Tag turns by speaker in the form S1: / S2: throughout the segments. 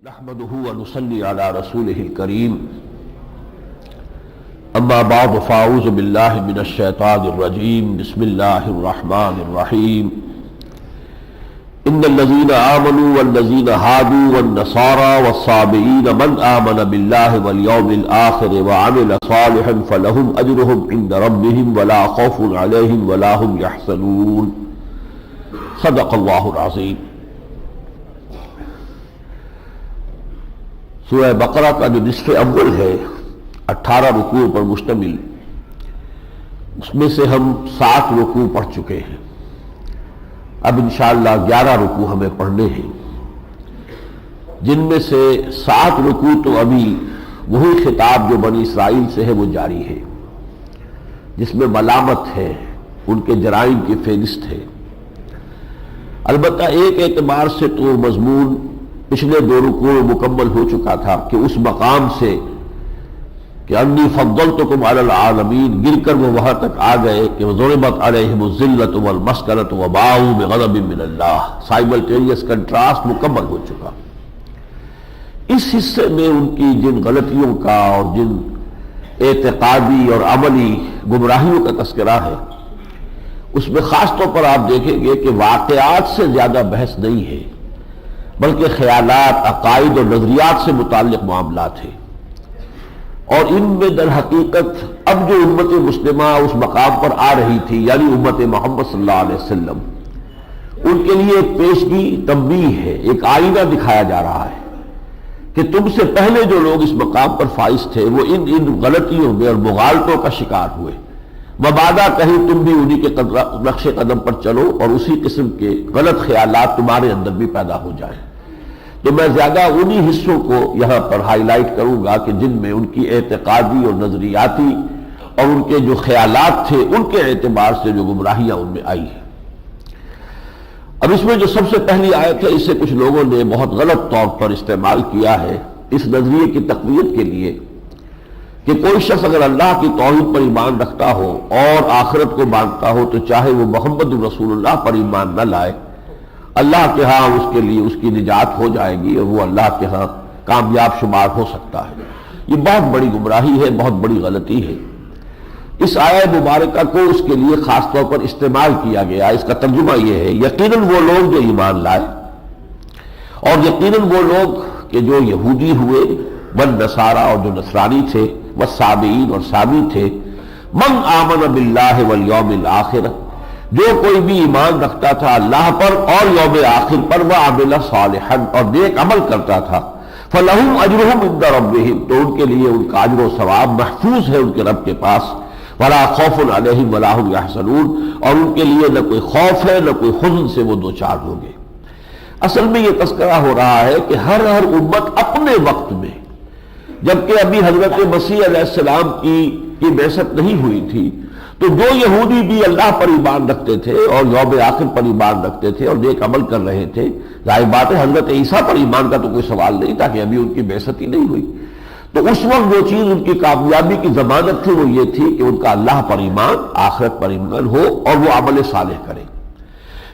S1: نحمده ونصلي على رسوله الكريم اما بعد فاعوذ بالله من الشيطان الرجيم بسم الله الرحمن الرحيم ان الذين آمنوا والذين هادوا والنصارى والصابئين من آمن بالله واليوم الآخر وعمل صالحا فلهم أجرهم عند ربهم ولا خوف عليهم ولا هم يحزنون صدق الله العظيم۔ سورہ بقرہ کا جو نصف اول ہے 18 رکوع پر مشتمل، اس میں سے ہم 7 رکوع پڑھ چکے ہیں۔ اب انشاءاللہ 11 رکوع ہمیں پڑھنے ہیں، جن میں سے 7 رکوع تو ابھی وہی خطاب جو بنی اسرائیل سے ہے وہ جاری ہے، جس میں ملامت ہے، ان کے جرائم کی فہرست ہے۔ البتہ ایک اعتبار سے تو مضمون پچھلے 2 رکوع مکمل ہو چکا تھا کہ اس مقام سے کہ انی فضلتکم علی العالمین گر کر وہ وہاں تک آ گئے کہ ضربت علیہم الذلۃ والمسکنۃ وباءوا بغضب من اللہ، سائملٹینیس کنٹراسٹ مکمل ہو چکا۔ اس حصے میں ان کی جن غلطیوں کا اور جن اعتقادی اور عملی گمراہیوں کا تذکرہ ہے، اس میں خاص طور پر آپ دیکھیں گے کہ واقعات سے زیادہ بحث نہیں ہے، بلکہ خیالات، عقائد اور نظریات سے متعلق معاملات ہیں۔ اور ان میں در حقیقت اب جو امت مسلمہ اس مقام پر آ رہی تھی، یعنی امت محمد صلی اللہ علیہ وسلم، ان کے لیے ایک پیشگی تنبیہ ہے، ایک آئینہ دکھایا جا رہا ہے کہ تم سے پہلے جو لوگ اس مقام پر فائز تھے وہ ان غلطیوں میں اور مغالطوں کا شکار ہوئے، مبادا کہیں تم بھی انہی کے نقش قدم پر چلو اور اسی قسم کے غلط خیالات تمہارے اندر بھی پیدا ہو جائیں۔ تو میں زیادہ انہی حصوں کو یہاں پر ہائی لائٹ کروں گا کہ جن میں ان کی اعتقادی اور نظریاتی اور ان کے جو خیالات تھے ان کے اعتبار سے جو گمراہیاں ان میں آئی ہیں۔ اب اس میں جو سب سے پہلی آیت ہے، اسے کچھ لوگوں نے بہت غلط طور پر استعمال کیا ہے اس نظریے کی تقویت کے لیے کہ کوئی شخص اگر اللہ کی توحید پر ایمان رکھتا ہو اور آخرت کو مانتا ہو تو چاہے وہ محمد رسول اللہ پر ایمان نہ لائے، اللہ کے ہاں اس کے لیے اس کی نجات ہو جائے گی اور وہ اللہ کے ہاں کامیاب شمار ہو سکتا ہے۔ یہ بہت بڑی گمراہی ہے، بہت بڑی غلطی ہے۔ اس آیہ مبارکہ کو اس کے لیے خاص طور پر استعمال کیا گیا۔ اس کا ترجمہ یہ ہے، یقیناً وہ لوگ جو ایمان لائے اور یقیناً وہ لوگ کہ جو یہودی ہوئے، والنصارى اور جو نصرانی تھے، والصابئین اور صابی تھے، من آمن باللہ والیوم الآخر، جو کوئی بھی ایمان رکھتا تھا اللہ پر اور یوم آخر پر، وعمل صالحا اور نیک عمل کرتا تھا، فلہم اجرہم عند ربہم، تو ان کے لیے ان کا اجر و ثواب محفوظ ہے ان کے رب کے پاس، ولا خوف علیہم ولا هم یحزنون، اور ان کے لیے نہ کوئی خوف ہے نہ کوئی حزن سے وہ دوچار ہوں گے۔ اصل میں یہ تذکرہ ہو رہا ہے کہ ہر امت اپنے وقت میں، جبکہ ابھی حضرت مسیح علیہ السلام کی بعثت نہیں ہوئی تھی، تو جو یہودی بھی اللہ پر ایمان رکھتے تھے اور یوم آخر پر ایمان رکھتے تھے اور نیک عمل کر رہے تھے، ظاہر بات ہے حضرت عیسیٰ پر ایمان کا تو کوئی سوال نہیں تھا کہ ابھی ان کی بعثت ہی نہیں ہوئی، تو اس وقت جو چیز ان کی کامیابی کی ضمانت تھی وہ یہ تھی کہ ان کا اللہ پر ایمان، آخرت پر ایمان ہو اور وہ عمل صالح کرے۔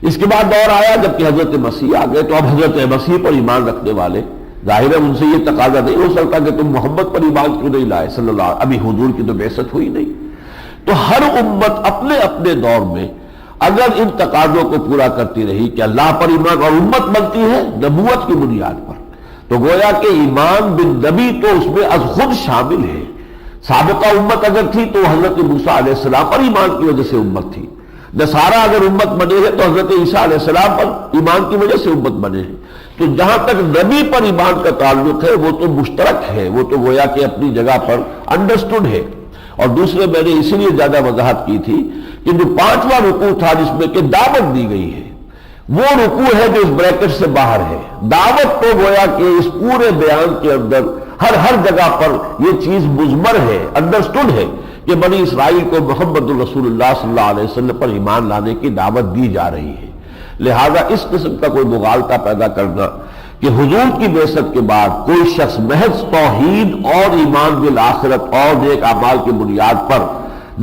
S1: اس کے بعد دور آیا جبکہ حضرت مسیح آ گئے، تو اب حضرت مسیح پر ایمان رکھنے والے ظاہر ہے ان سے یہ تقاضا نہیں ہو سکتا کہ تم محمد پر ایمان کیوں نہیں لائے صلی اللہ علیہ وسلم، ابھی حضور کی تو بعثت ہوئی نہیں۔ تو ہر امت اپنے اپنے دور میں اگر ان تقاضوں کو پورا کرتی رہی کہ اللہ پر ایمان، اور امت بنتی ہے نبوت کی بنیاد پر، تو گویا کہ ایمان بالنبی تو اس میں از خود شامل ہے۔ سابقہ امت اگر تھی تو حضرت موسیٰ علیہ السلام پر ایمان کی وجہ سے امت تھی، نصارہ اگر امت بنے ہیں تو حضرت عیسیٰ علیہ السلام پر ایمان کی وجہ سے امت بنے ہیں۔ تو جہاں تک نبی پر ایمان کا تعلق ہے وہ تو مشترک ہے، وہ تو گویا کہ اپنی جگہ پر انڈرسٹوڈ ہے۔ اور دوسرے میں نے اسی لیے زیادہ وضاحت کی تھی کہ جو 5واں رکوع تھا جس میں کہ دعوت دی گئی ہے، وہ رکوع ہے جو اس بریکٹ سے باہر ہے۔ دعوت تو گویا کہ اس پورے بیان کے اندر ہر جگہ پر یہ چیز مضمر ہے، انڈرسٹوڈ ہے کہ بنی اسرائیل کو محمد الرسول اللہ صلی اللہ علیہ وسلم پر ایمان لانے کی دعوت دی جا رہی ہے۔ لہذا اس قسم کا کوئی مغالطہ پیدا کرنا کہ حضور کی بعثت کے بعد کوئی شخص محض توحید اور ایمان بالآخرت اور نیک اعمال کی بنیاد پر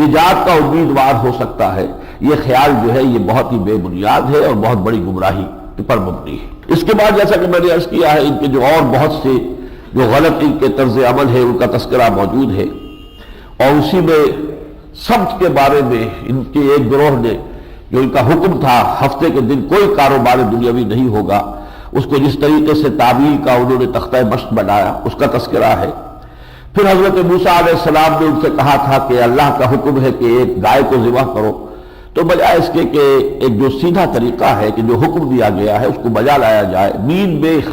S1: نجات کا امیدوار ہو سکتا ہے، یہ خیال جو ہے یہ بہت ہی بے بنیاد ہے اور بہت بڑی گمراہی پر مبنی ہے۔ اس کے بعد جیسا کہ میں نے عرض کیا ہے، ان کے جو اور بہت سے جو غلط ان کے طرز عمل ہے ان کا تذکرہ موجود ہے، اور اسی میں سبت کے بارے میں ان کے ایک گروہ نے جو ان کا حکم تھا ہفتے کے دن کوئی کاروبار دنیاوی نہیں ہوگا، اس کو جس طریقے سے تعبیر کا انہوں نے تختہ مشق بنایا اس کا تذکرہ ہے۔ پھر حضرت موسیٰ علیہ السلام نے ان سے کہا تھا کہ اللہ کا حکم ہے کہ ایک گائے کو ذبح کرو، تو بجائے اس کے کہ ایک جو سیدھا طریقہ ہے کہ جو حکم دیا گیا ہے اس کو بجا لایا جائے، مین بیخ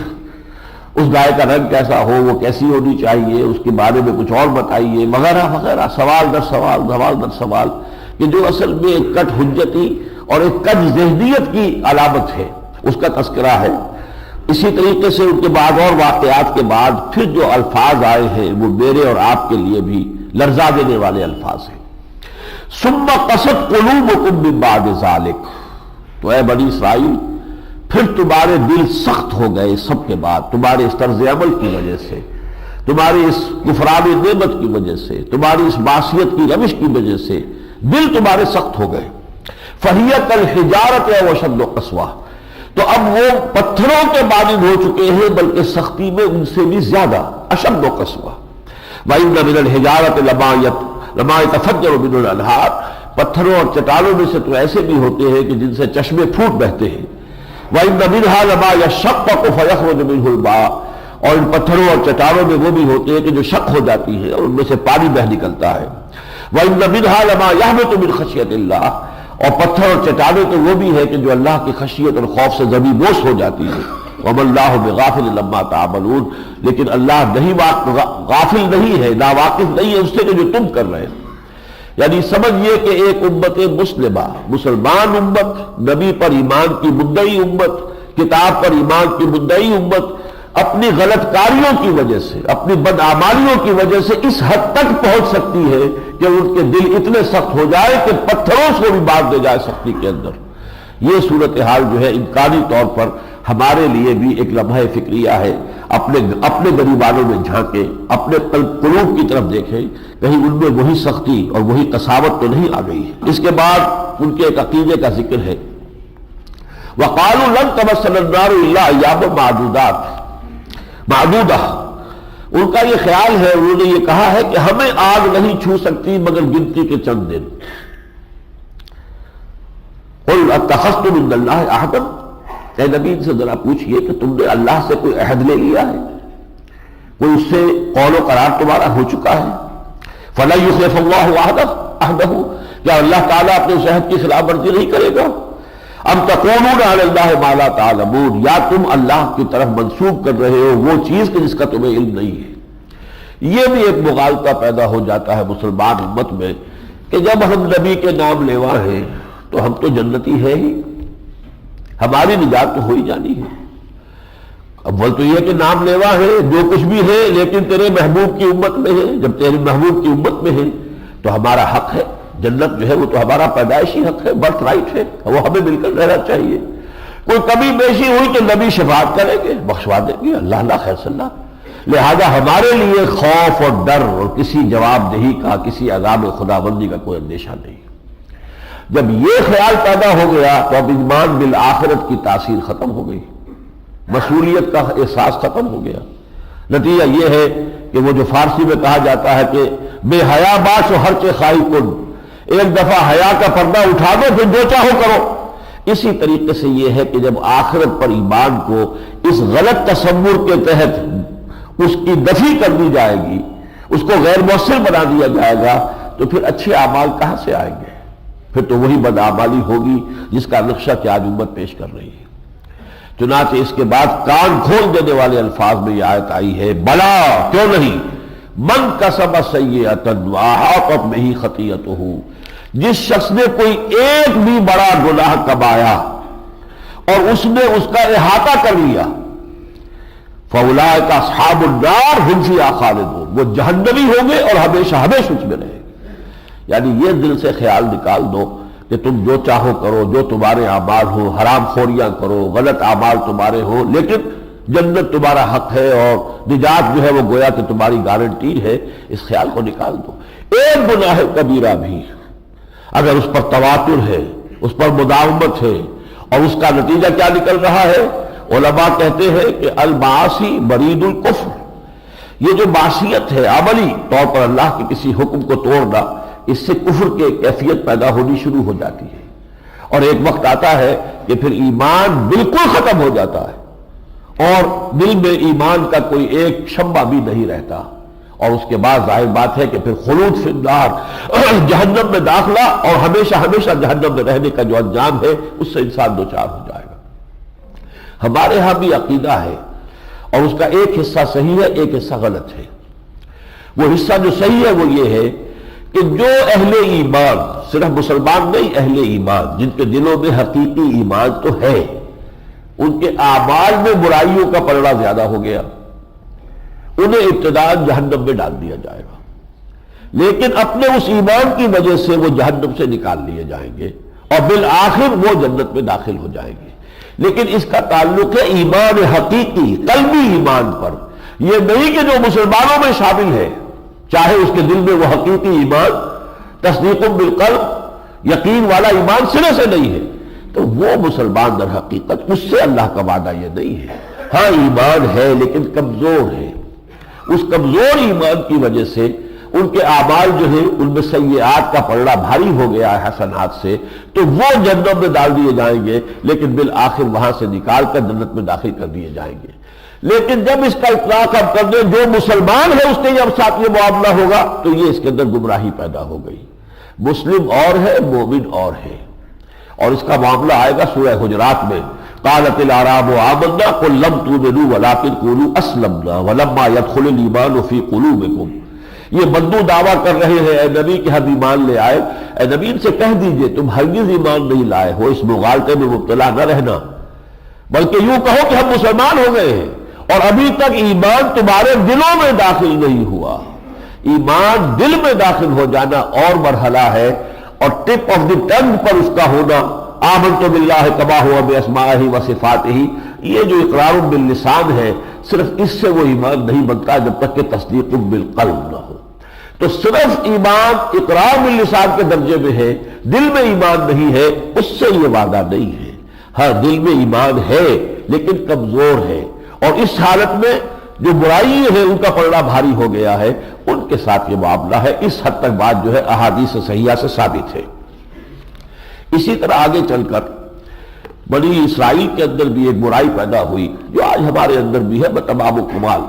S1: اس گائے کا رنگ کیسا ہو، وہ کیسی ہونی چاہیے، اس کے بارے میں کچھ اور بتائیے وغیرہ وغیرہ، سوال در سوال سوال در سوال، کہ جو اصل میں ایک کٹ حجتی اور ایک کج ذہنیت کی علامت ہے، اس کا تذکرہ ہے۔ اسی طریقے سے ان کے بعد اور واقعات کے بعد پھر جو الفاظ آئے ہیں وہ میرے اور آپ کے لیے بھی لرزا دینے والے الفاظ ہیں۔ ثم قست قلوبکم من بعد ذلک، تو اے بنی اسرائیل پھر تمہارے دل سخت ہو گئے سب کے بعد، تمہارے اس طرز عمل کی وجہ سے، تمہاری اس کفران نعمت کی وجہ سے، تمہاری اس معصیت کی روش کی وجہ سے دل تمہارے سخت ہو گئے۔ فَهِيَ كَالْحِجَارَةِ أَوْ أَشَدُّ قَسْوَةً، تو اب وہ پتھروں کے مانند ہو چکے ہیں بلکہ سختی میں ان سے بھی زیادہ، اشد و قسوہ۔ وَإِنَّ مِنَ الْحِجَارَةِ لَمَا يَتَفَجَّرُ مِنْهُ الْأَنْهَارُ، پتھروں اور چٹانوں میں سے تو ایسے بھی ہوتے ہیں کہ جن سے چشمے پھوٹ بہتے ہیں۔ وَإِنَّ مِنْهَا لَمَا يَشَّقَّقُ فَيَخْرُجُ مِنْهُ الْمَاءُ، اور ان پتھروں اور چٹانوں میں وہ بھی ہوتے ہیں کہ جو شق ہو جاتی ہے اور ان میں سے پانی بہہ نکلتا ہے۔ وَإِنَّ مِنْهَا لَمَا يَهْبِطُ مِنْ خَشْيَةِ اللَّهِ، اور پتھر اور چٹانیں تو وہ بھی ہے کہ جو اللہ کی خشیت اور خوف سے زمین بوس ہو جاتی ہے۔ وَمَا اللَّهُ بِغَافِلٍ عَمَّا تَعْمَلُونَ، لیکن اللہ نہیں غافل نہیں ہے، ناواقف نہیں ہے اس سے کہ جو تم کر رہے ہیں۔ یعنی سمجھئے کہ ایک امت مسلمہ، مسلمان امت، نبی پر ایمان کی مدعی امت، کتاب پر ایمان کی مدعی امت، اپنی غلط کاریوں کی وجہ سے، اپنی بدعمالیوں کی وجہ سے اس حد تک پہنچ سکتی ہے کہ ان کے دل اتنے سخت ہو جائے کہ پتھروں سے بھی باندھ دے جائے سختی کے اندر۔ یہ صورتحال جو ہے امکانی طور پر ہمارے لیے بھی ایک لمحہ فکریہ ہے۔ اپنے غریبانوں میں جھانکیں، اپنے قلوب کی طرف دیکھیں، کہیں ان میں وہی سختی اور وہی قساوت تو نہیں آ گئی ہے۔ اس کے بعد ان کے ایک عقیدے کا ذکر ہے، وَقَالُوا لَن تَمَسَّنَا النَّارُ إِلَّا أَيَّامًا معدودہ، ان کا یہ خیال ہے، انہوں نے یہ کہا ہے کہ ہمیں آگ نہیں چھو سکتی مگر گنتی کے چند دن۔ قُلْ أَتَّخَذْتُم مِّنَ اللَّهِ عَهْدًا، اے نبی سے ذرا پوچھئے کہ تم نے اللہ سے کوئی عہد لے لیا ہے، کوئی اس سے قول و قرار تمہارا ہو چکا ہے؟ فَلَن يُخْلِفَ اللَّهُ عَهْدَهُ، کیا اللہ تعالیٰ اپنے اس عہد کی خلاف ورزی نہیں کرے گا؟ ام تقولون علی اللہ ما لا تعلمون، یا تم اللہ کی طرف منسوب کر رہے ہو وہ چیز کہ جس کا تمہیں علم نہیں ہے۔ یہ بھی ایک مغالطہ پیدا ہو جاتا ہے مسلمان امت میں کہ جب ہم نبی کے نام لیوا ہیں تو ہم تو جنتی ہے ہی، ہماری نجات تو ہو ہی جانی ہے۔ اول تو یہ کہ نام لیوا ہے، جو کچھ بھی ہے لیکن تیرے محبوب کی امت میں ہے، جب تیرے محبوب کی امت میں ہے تو ہمارا حق ہے، جنت جو ہے وہ تو ہمارا پیدائشی حق ہے، برتھ رائٹ ہے، وہ ہمیں مل کر رہنا چاہیے۔ کوئی کمی بیشی ہوئی تو نبی شفاعت کریں گے، بخشوا دیں گے، اللہ اللہ خیر صلی اللہ۔ لہذا ہمارے لیے خوف اور ڈر اور کسی جواب دہی کا، کسی عذاب خداوندی کا کوئی اندیشہ نہیں۔ جب یہ خیال پیدا ہو گیا تو اب ایمان بالآخرت کی تاثیر ختم ہو گئی، مسئولیت کا احساس ختم ہو گیا۔ نتیجہ یہ ہے کہ وہ جو فارسی میں کہا جاتا ہے کہ بے حیا باش و ہر چے خواہی کن، ایک دفعہ حیا کا پردہ اٹھا دو پھر جو چاہو کرو۔ اسی طریقے سے یہ ہے کہ جب آخرت پر ایمان کو اس غلط تصور کے تحت اس کی دفی کر دی جائے گی، اس کو غیر مؤثر بنا دیا جائے گا، تو پھر اچھے اعمال کہاں سے آئیں گے؟ پھر تو وہی بدعمالی ہوگی جس کا نقشہ کہ آج امت پیش کر رہی ہے۔ چنانچہ اس کے بعد کان کھول دینے والے الفاظ میں یہ آیت آئی ہے، بلا کیوں نہیں، من کسب سیئۃ واحاطت بہ خطیئتہ، جس شخص نے کوئی ایک بھی بڑا گناہ کمایا اور اس نے اس کا احاطہ کر لیا، فاولئک اصحاب النار ھم فیھا خالدون، وہ جہنمی ہوں گے اور ہمیشہ ہمیشہ اس میں رہیں گے۔ یعنی یہ دل سے خیال نکال دو کہ تم جو چاہو کرو، جو تمہارے اعمال ہو، حرام خوریاں کرو، غلط اعمال تمہارے ہو، لیکن جنت تمہارا حق ہے اور نجات جو ہے وہ گویا کہ تمہاری گارنٹی ہے۔ اس خیال کو نکال دو۔ ایک گناہ کبیرہ بھی اگر اس پر تواتر ہے، اس پر مداومت ہے اور اس کا نتیجہ کیا نکل رہا ہے؟ علماء کہتے ہیں کہ المعاصی برید الکفر، یہ جو معصیت ہے عملی طور پر اللہ کے کسی حکم کو توڑنا، اس سے کفر کی کیفیت پیدا ہونی شروع ہو جاتی ہے، اور ایک وقت آتا ہے کہ پھر ایمان بالکل ختم ہو جاتا ہے اور دل میں ایمان کا کوئی ایک شمع بھی نہیں رہتا، اور اس کے بعد ظاہر بات ہے کہ پھر خلود فی النار، جہنم میں داخلہ اور ہمیشہ ہمیشہ جہنم میں رہنے کا جو انجام ہے اس سے انسان دوچار ہو جائے گا۔ ہمارے ہاں بھی عقیدہ ہے، اور اس کا ایک حصہ صحیح ہے ایک حصہ غلط ہے۔ وہ حصہ جو صحیح ہے وہ یہ ہے کہ جو اہل ایمان، صرف مسلمان نہیں، اہل ایمان جن کے دلوں میں حقیقی ایمان تو ہے، ان کے اعمال میں برائیوں کا پلڑا زیادہ ہو گیا، انہیں ابتداءً جہنم میں ڈال دیا جائے گا، لیکن اپنے اس ایمان کی وجہ سے وہ جہنم سے نکال لیے جائیں گے اور بالآخر وہ جنت میں داخل ہو جائیں گے۔ لیکن اس کا تعلق ہے ایمان حقیقی قلبی ایمان پر، یہ نہیں کہ جو مسلمانوں میں شامل ہے چاہے اس کے دل میں وہ حقیقی ایمان تصدیق بالقلب یقین والا ایمان سرے سے نہیں ہے تو وہ مسلمان در حقیقت، اس سے اللہ کا وعدہ یہ نہیں ہے۔ ہاں ایمان ہے لیکن کمزور ہے، اس کمزور ایمان کی وجہ سے ان کے اعمال جو ہیں ان میں سیئات کا پلڑا بھاری ہو گیا ہے حسنات سے، تو وہ جنت میں ڈال دیے جائیں گے، لیکن بالآخر وہاں سے نکال کر جنت میں داخل کر دیے جائیں گے۔ لیکن جب اس کا اطلاق ہم کر دیں جو مسلمان ہے اس کے جب ساتھ یہ معاملہ ہوگا تو یہ اس کے اندر گمراہی پیدا ہو گئی۔ مسلم اور ہے، مومن اور ہے، اور اس کا معاملہ آئے گا سورہ حجرات میں، قالت الاعراب آمنا قل لم تؤمنوا ولکن قولوا اسلمنا ولما يدخل الايمان في قلوبكم۔ یہ بدو دعویٰ کر رہے ہیں اے نبی کہ ہم ایمان لے آئے، اے نبی ان سے کہہ دیجئے تم ہرگز ایمان نہیں لائے ہو، اس مغالطے میں مبتلا نہ رہنا، بلکہ یوں کہو کہ ہم مسلمان ہو گئے ہیں اور ابھی تک ایمان تمہارے دلوں میں داخل نہیں ہوا۔ ایمان دل میں داخل ہو جانا اور مرحلہ ہے، اور ٹپ آف دی ٹنگ پر اس کا ہونا آمنت باللہ کما ہوا باسمائہ و صفاتہ، یہ جو اقرار باللسان ہے صرف اس سے وہ ایمان نہیں بنتا جب تک کہ تصدیق بالقلب نہ ہو۔ تو صرف ایمان اقرار باللسان کے درجے میں ہے، دل میں ایمان نہیں ہے، اس سے یہ وعدہ نہیں ہے۔ ہاں دل میں ایمان ہے لیکن کمزور ہے، اور اس حالت میں جو برائی ہے ان کا پلڑا بھاری ہو گیا ہے، ان کے ساتھ یہ معاملہ ہے۔ اس حد تک بات جو ہے احادیث صحیحہ سے ثابت ہے۔ اسی طرح آگے چل کر بنی اسرائیل کے اندر بھی ایک برائی پیدا ہوئی جو آج ہمارے اندر بھی ہے بتمام و کمال۔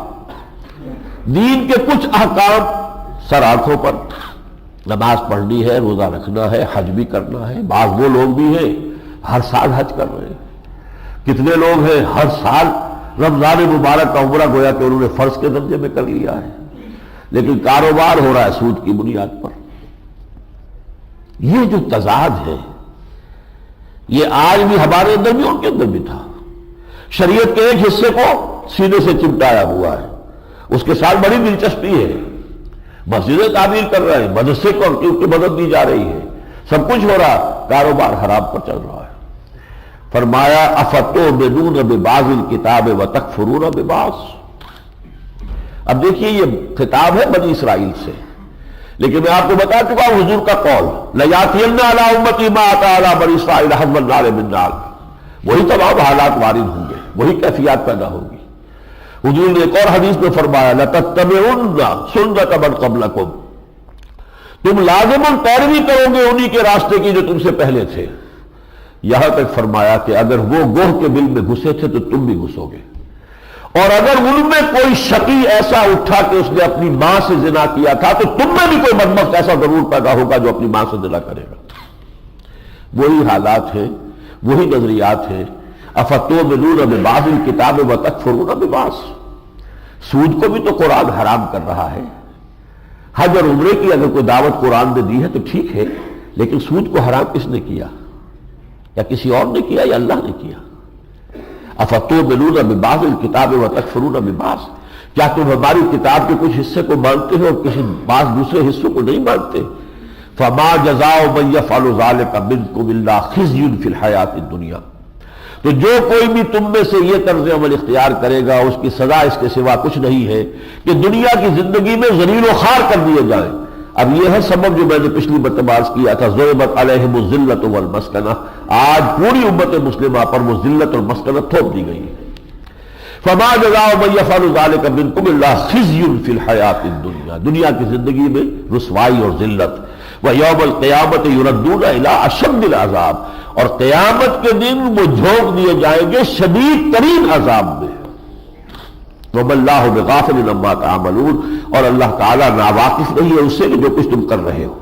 S1: دین کے کچھ احکام سر آنکھوں پر، نماز پڑھنی ہے، روزہ رکھنا ہے، حج بھی کرنا ہے، بعض وہ لوگ بھی ہیں ہر سال حج کر رہے ہیں، کتنے لوگ ہیں ہر سال رمضان مبارک کا عمرہ گویا کہ انہوں نے فرض کے درجے میں کر لیا ہے، لیکن کاروبار ہو رہا ہے سود کی بنیاد پر۔ یہ جو تضاد ہے یہ آج بھی ہمارے اندر بھی ان کے اندر بھی تھا۔ شریعت کے ایک حصے کو سینے سے چمٹایا ہوا ہے، اس کے ساتھ بڑی دلچسپی ہے، مسجدیں تعمیر کر رہے ہیں، مدرسے کو کی مدد دی جا رہی ہے، سب کچھ ہو رہا، کاروبار حرام پر چل رہا ہے۔ فرمایا افتؤمنون ببعض الکتاب وتکفرون ببعض۔ اب دیکھیے یہ خطاب ہے بنی اسرائیل سے، لیکن میں آپ کو بتا چکا ہوں حضور کا قول لَيَأْتِيَنَّ عَلَىٰ أُمَّتِي مَا أَتَىٰ عَلَىٰ بَنِي إِسْرَائِيلَ حَزْوَ النَّارِ مِن نَّارٍ، وہی تمام حالات وارد ہوں گے، وہی کیفیات پیدا ہوگی۔ حضور نے ایک اور حدیث میں فرمایا لَتَتَّبِعُنَّ سُنَّتَ مَن قَبْلَكُمْ، تم لازماً پیروی کرو گے انہی کے راستے کی جو تم سے پہلے تھے۔ یہاں تک فرمایا کہ اگر وہ گوہ کے بل میں گھسے تھے تو تم بھی گھسو گے، اور اگر ان میں کوئی شقی ایسا اٹھا کہ اس نے اپنی ماں سے زنا کیا تھا تو تم میں بھی کوئی بدبخت ایسا ضرور پیدا ہوگا جو اپنی ماں سے زنا کرے گا۔ وہی حالات ہیں، وہی نظریات ہیں۔ افتؤمنون ببعض الکتاب وتکفرون ببعض، سود کو بھی تو قرآن حرام کر رہا ہے۔ حج اور عمرے کی اگر کوئی دعوت قرآن نے دی ہے تو ٹھیک ہے، لیکن سود کو حرام کس نے کیا؟ یا کسی اور نے کیا یا اللہ نے کیا؟ افتؤمنون ببعض الکتاب وتکفرون ببعض، کیا تم ہماری کتاب کے کچھ حصے کو مانتے ہو اور کسی بعض دوسرے حصوں کو نہیں مانتے؟ فما جزاء من يفعل ذلك منكم الا خزي في الحیاۃ الدنیا، تو جو کوئی بھی تم میں سے یہ طرز عمل اختیار کرے گا اس کی سزا اس کے سوا کچھ نہیں ہے کہ دنیا کی زندگی میں ذلیل و خوار کر دیے جائیں، اب یہ ہے سبب جو میں نے پچھلی مرتبہ عرض کیا تھا، ضربت علیہم الذلۃ والمسکنہ، آج پوری امت مسلمہ پر وہ ذلت اور مسکنت تھوپ دی گئی ہے۔ فما جزاء من يفعل ذلك منكم الا خزي في الحیاۃ الدنیا، دنیا کی زندگی میں رسوائی اور ذلت، ویوم القیامۃ یردون الی اشد العذاب، اور قیامت کے دن وہ جھونک دیے جائیں گے شدید ترین عذاب میں۔ وما اللہ بغافل عما تعملون، اور اللہ تعالیٰ ناواقف نہیں ہے اس سے کہ جو کچھ تم کر رہے ہو۔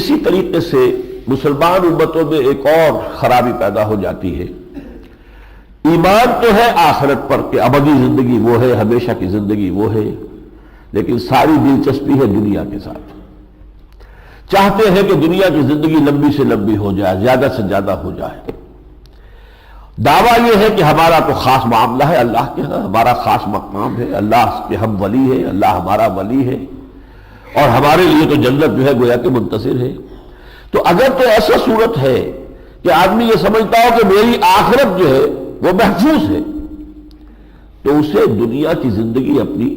S1: اسی طریقے سے مسلمان امتوں میں ایک اور خرابی پیدا ہو جاتی ہے۔ ایمان تو ہے آخرت پر کہ ابدی زندگی وہ ہے، ہمیشہ کی زندگی وہ ہے، لیکن ساری دلچسپی ہے دنیا کے ساتھ۔ چاہتے ہیں کہ دنیا کی زندگی لمبی سے لمبی ہو جائے، زیادہ سے زیادہ ہو جائے۔ دعویٰ یہ ہے کہ ہمارا تو خاص معاملہ ہے اللہ کے ہاں، ہمارا خاص مقام ہے، اللہ کے ہم ولی ہے، اللہ ہمارا ولی ہے، اور ہمارے لیے تو جنت جو ہے گویا کہ منتظر ہے۔ تو اگر تو ایسا صورت ہے کہ آدمی یہ سمجھتا ہو کہ میری آخرت جو ہے وہ محفوظ ہے، تو اسے دنیا کی زندگی اپنی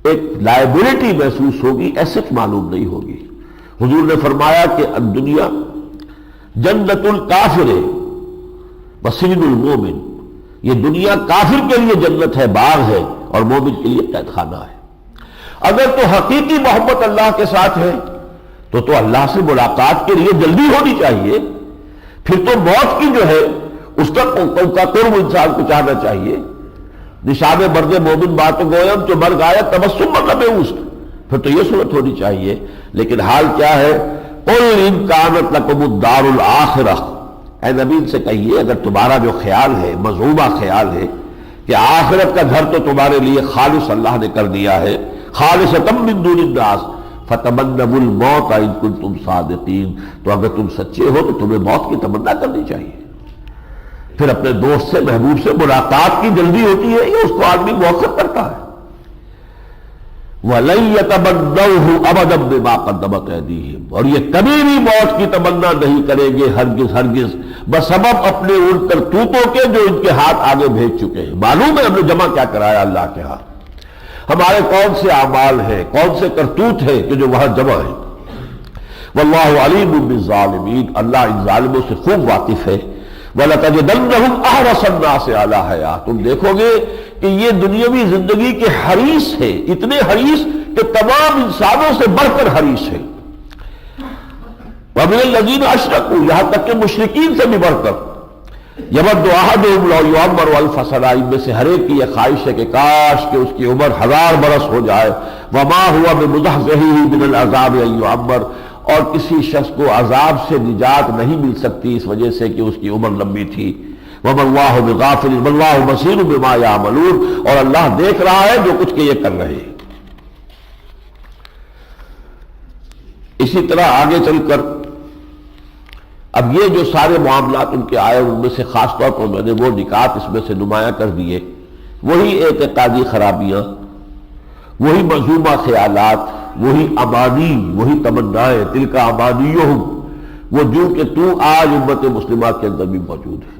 S1: ایک لائبلٹی محسوس ہوگی، ایسٹ معلوم نہیں ہوگی۔ حضور نے فرمایا کہ الدنیا جنت الکافر وسجن المومن، یہ دنیا کافر کے لیے جنت ہے، باغ ہے، اور مومن کے لیے قید خانہ ہے۔ اگر تو حقیقی محبت اللہ کے ساتھ ہے تو اللہ سے ملاقات کے لیے جلدی ہونی چاہیے، پھر تو موت کی جو ہے اس کا قرب انسان کو چاہنا چاہیے۔ نشان مرد مومن بات گویم جو مر گایا تبسم مطلب اس، پھر تو یہ صورت ہونی چاہیے۔ لیکن حال کیا ہے؟ قل ان کانت لکم الدار الآخرہ، اے نبی ان سے کہیے اگر تمہارا جو خیال ہے، مذمومہ خیال ہے کہ آخرت کا گھر تو تمہارے لیے خالص اللہ نے کر دیا ہے، خالصۃ من دون الناس، فتمنوا الموت ان کنتم صادقین، تو اگر تم سچے ہو تو تمہیں موت کی تمنا کرنی چاہیے۔ پھر اپنے دوست سے، محبوب سے ملاقات کی جلدی ہوتی ہے، یہ اس کو آدمی موقف کرتا ہے۔ وَلَن يَتَمَنَّوْهُ أَبَدًا بِمَا قَدَّمَتْ أَيْدِيهِمْ، اور یہ کبھی بھی موت کی تمنا نہیں کریں گے ہرگز ہرگز، بسبب اپنے ان کرتوتوں کے جو ان کے ہاتھ آگے بھیج چکے ہیں۔ معلوم ہے ہم نے جمع کیا کرایا اللہ کے ہاتھ، ہمارے کون سے اعمال ہیں، کون سے کرتوت ہیں کہ جو وہاں جمع ہیں۔ واللہ علیم بالظالمین، اللہ ان ظالموں سے خوب واقف ہے۔ وَلَتَجِدَنَّهُمْ أَحْرَصَ النَّاسِ عَلَىٰ حَيَاةٍ، تم دیکھو گے کہ یہ دنیاوی زندگی کے حریص ہے، اتنے حریص کہ تمام انسانوں سے بڑھ کر حریص ہے۔ وَمِنَ الَّذِينَ أَشْرَكُوا، یہاں تک کہ مشرکین سے بھی بڑھ کر۔ يَوَدُّ أَحَدُهُمْ لَوْ يُعَمَّرُ أَلْفَ سَنَةٍ، ان میں سے ہر ایک کی یہ خواہش ہے کہ کاش کہ اس کی عمر 1000 برس ہو جائے۔ وَمَا هُوَ بِمُزَحْزِحِهِ مِنَ الْعَذَابِ أَن يُعَمَّرَ، اور کسی شخص کو عذاب سے نجات نہیں مل سکتی اس وجہ سے کہ اس کی عمر لمبی تھی۔ وَمَا اللَّهُ بِغَافِلٍ وَاللَّهُ بَصِيرٌ بِمَا يَعْمَلُونَ، اور اللہ دیکھ رہا ہے جو کچھ کہ یہ کر رہے ہیں۔ اسی طرح آگے چل کر اب یہ جو سارے معاملات ان کے آئے ان میں سے خاص طور پر میں نے وہ نکات اس میں سے نمایاں کر دیے، وہی اعتقادی خرابیاں، وہی مذمومہ خیالات، وہی امانی، وہی تمنائیں، تلک امانیہم، وہ جو کہ تو آج امت مسلمہ کے اندر بھی موجود ہے۔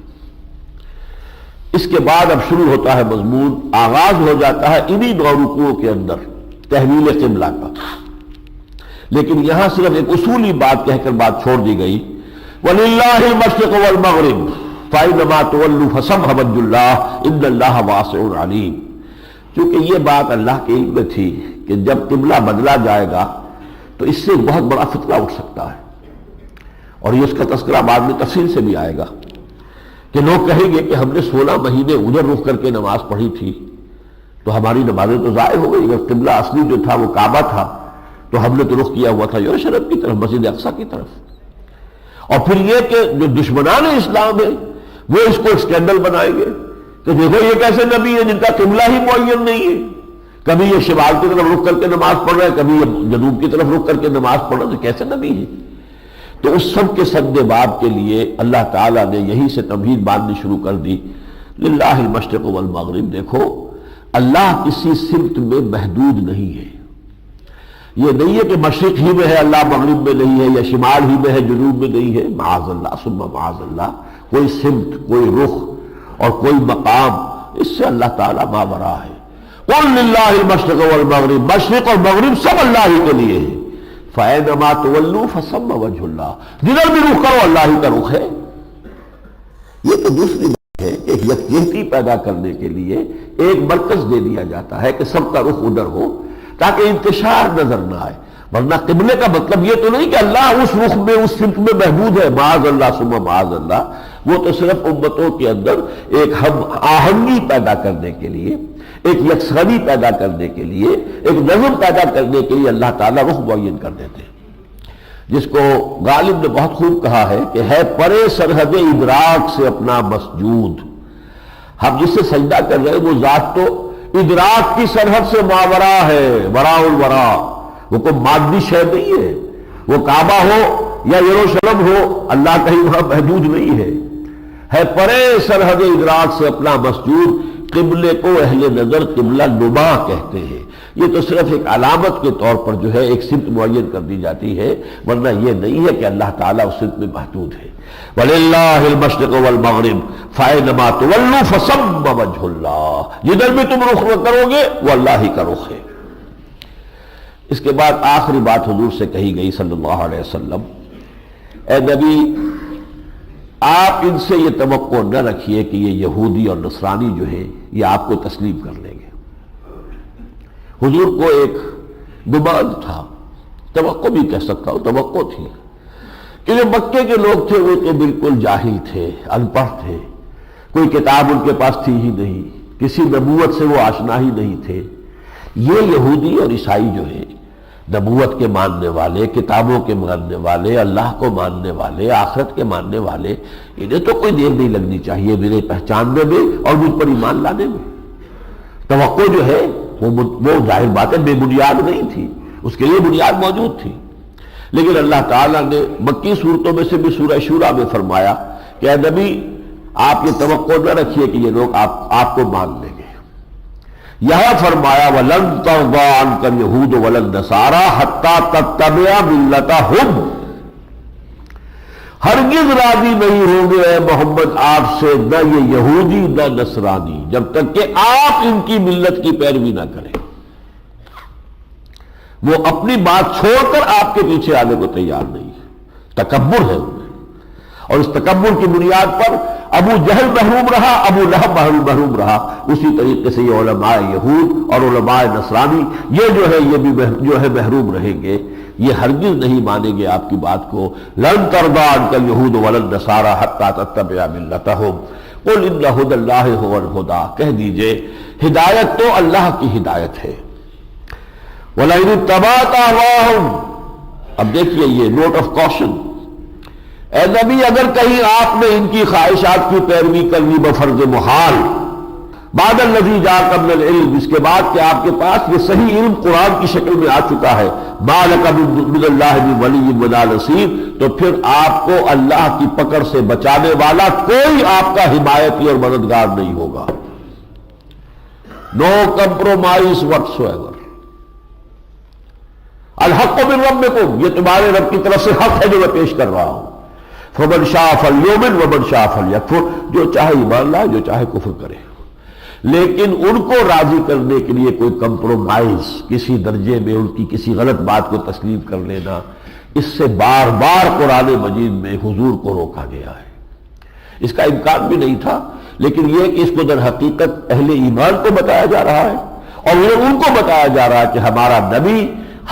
S1: اس کے بعد اب شروع ہوتا ہے مضمون، آغاز ہو جاتا ہے انہی 9 رکوعوں کے اندر تحویل قبلہ کا، لیکن یہاں صرف ایک اصولی بات کہہ کر بات چھوڑ دی گئی، وَلِلَّهِ الْمَشْرِقُ وَالْمَغْرِبُ فَأَيْنَمَا تُوَلُّوا فَثَمَّ وَجْهُ اللَّهِ إِنَّ اللَّهَ وَاسِعٌ عَلِيمٌ، چونکہ یہ بات اللہ کے علم میں تھی کہ جب قبلہ بدلا جائے گا تو اس سے بہت بڑا فتنہ اٹھ سکتا ہے، اور یہ اس کا تذکرہ بعد میں تفصیل سے بھی آئے گا کہ لوگ کہیں گے کہ ہم نے 16 مہینے ادھر رخ کر کے نماز پڑھی تھی تو ہماری نمازیں تو ضائع ہو گئی، اگر قبلہ اصلی جو تھا وہ کعبہ تھا تو ہم نے تو رخ کیا ہوا تھا یروشلم کی طرف، مسجد اقصیٰ کی طرف۔ اور پھر یہ کہ جو دشمنان اسلام ہیں وہ اس کو اسکینڈل بنائیں گے کہ دیکھو یہ کیسے نبی ہے جن کا قبلہ ہی معین نہیں ہے، کبھی یہ شمال کی طرف رخ کر کے نماز پڑھ رہا ہے، کبھی یہ جنوب کی طرف رخ کر کے نماز پڑھ رہا ہے، تو کیسے نبی ہے؟ تو اس سب کے سد باب کے لیے اللہ تعالیٰ نے یہی سے تمہید باندھنی شروع کر دی، للہ المشرق والمغرب، دیکھو اللہ کسی سمت میں محدود نہیں ہے، یہ نہیں ہے کہ مشرق ہی میں ہے اللہ مغرب میں نہیں ہے، یا شمال ہی میں ہے جنوب میں نہیں ہے، معاذ اللہ ثم معاذ اللہ، کوئی سمت، کوئی رخ اور کوئی مقام اس سے اللہ تعالیٰ ماورا ہے۔ قل للہ المشرق والمغرب، مشرق اور مغرب سب اللہ ہی کے لیے ہے، فَأَيْنَمَا تُوَلُّوا فَثَمَّ وَجْهُ اللَّهِ، جدھر بھی رخ کرو اللہ ہی کا رخ ہے۔ یہ تو دوسری بات ہے کہ یکجہتی پیدا کرنے کے لیے ایک مرکز دے دیا جاتا ہے کہ سب کا رخ ادھر ہو تاکہ انتشار نظر نہ آئے، ورنہ قبلے کا مطلب یہ تو نہیں کہ اللہ اس رخ میں اس سمت میں محبوب ہے، معاذ اللہ ثم معاذ اللہ، وہ تو صرف امتوں کے اندر ایک ہم آہنگی پیدا کرنے کے لیے، ایک یکسانی پیدا کرنے کے لیے، ایک نظم پیدا کرنے کے لیے اللہ تعالیٰ رخ معین کر دیتے ہیں، جس کو غالب نے بہت خوب کہا ہے کہ ہے پرے سرحد ادراک سے اپنا مسجود۔ ہم جس سے سجدہ کر رہے ہیں وہ ذات تو ادراک کی سرحد سے ماورا ہے، وراء الورا، وہ کوئی مادی شے نہیں ہے، وہ کعبہ ہو یا یروشلم ہو، اللہ کہیں وہاں محدود نہیں ہے پرے سرحد ادراک سے اپنا مسجود۔ قبلے کو اہل نظر قبلہ نما کہتے ہیں، یہ تو صرف ایک علامت کے طور پر جو ہے ایک سمت معین کر دی جاتی ہے، ورنہ یہ نہیں ہے کہ اللہ تعالیٰ اس سمت میں محدود ہے۔ وَلِلَّهِ الْمَشْرِقُ وَالْمَغْرِبُ فَأَيْنَمَا تُوَلُّوا فَثَمَّ وَجْهُ اللَّهِ، جدھر بھی تم رخ کرو گے وہ اللہ ہی کا رخ ہے۔ اس کے بعد آخری بات حضور سے کہی گئی صلی اللہ علیہ وسلم، اے نبی آپ ان سے یہ توقع نہ رکھیے کہ یہ یہودی اور نصرانی جو ہے یہ آپ کو تسلیم کر لیں گے۔ حضور کو ایک گمان تھا، توقع بھی کہہ سکتا ہوں، توقع تھی کہ جو مکے کے لوگ تھے وہ تو بالکل جاہل تھے، ان پڑھ تھے، کوئی کتاب ان کے پاس تھی ہی نہیں، کسی نبوت سے وہ آشنا ہی نہیں تھے۔ یہ یہودی اور عیسائی جو ہے نبوت کے ماننے والے، کتابوں کے ماننے والے، اللہ کو ماننے والے، آخرت کے ماننے والے، انہیں تو کوئی دیر نہیں لگنی چاہیے میرے پہچاننے میں اور مجھ پر ایمان لانے میں۔ توقع جو ہے وہ ظاہر بات ہے بے بنیاد نہیں تھی، اس کے لیے بنیاد موجود تھی، لیکن اللہ تعالیٰ نے مکی صورتوں میں سے بھی سورہ شورى میں فرمایا کہ اے نبی آپ یہ توقع نہ رکھیے کہ یہ لوگ آپ کو مان لیں گے۔ یہاں فرمایا وَلَن تَرْضَىٰ عَنْكَ الْيَهُودُ وَلَا النَّصَارَىٰ حَتَّىٰ تَتَّبِعَ مِلَّتَهُمْ، ہرگز راضی نہیں ہوں گے اے محمد آپ سے نہ یہ یہودی نہ نصرانی جب تک کہ آپ ان کی ملت کی پیروی نہ کریں۔ وہ اپنی بات چھوڑ کر آپ کے پیچھے آنے کو تیار نہیں ہے، تکبر ہے ان میں، اور اس تکبر کی بنیاد پر ابو جہل محروم رہا، ابو لہب محروم رہا، اسی طریقے سے یہ علماء یہود اور علماء نصرانی یہ بھی جو ہے محروم رہیں گے، یہ ہرگز نہیں مانیں گے آپ کی بات کو۔ لن ترضى عنك اليهود ولا النصارى حتى تتبع ملتهم قل ان هدى الله هو الهدى، کہہ دیجئے ہدایت تو اللہ کی ہدایت ہے۔ ولئن اتبعت اهواءهم، اب دیکھیے یہ نوٹ آف کوشن، اے نبی اگر کہیں آپ نے ان کی خواہشات کی پیروی کرنی بفرض محال، بعد الذی جاءک من العلم، اس کے بعد کہ آپ کے پاس یہ صحیح علم قرآن کی شکل میں آ چکا ہے، ما لک من اللہ من ولی ولا نصیر، تو پھر آپ کو اللہ کی پکڑ سے بچانے والا کوئی آپ کا حمایتی اور مددگار نہیں ہوگا۔ نو کمپرومائز واٹس ایور، الحق من ربکم، یہ تمہارے رب کی طرف سے حق ہے جو میں پیش کر رہا ہوں۔ فمن شاء فلیؤمن ومن شاء فلیکفر، جو چاہے ایمان لائے جو چاہے کفر کرے، لیکن ان کو راضی کرنے کے لیے کوئی کمپرومائز کسی درجے میں ان کی کسی غلط بات کو تسلیم کر لینا، اس سے بار بار قرآن مجید میں حضور کو روکا گیا ہے۔ اس کا امکان بھی نہیں تھا، لیکن یہ کہ اس کو در حقیقت اہل ایمان کو بتایا جا رہا ہے، اور ان کو بتایا جا رہا ہے کہ ہمارا نبی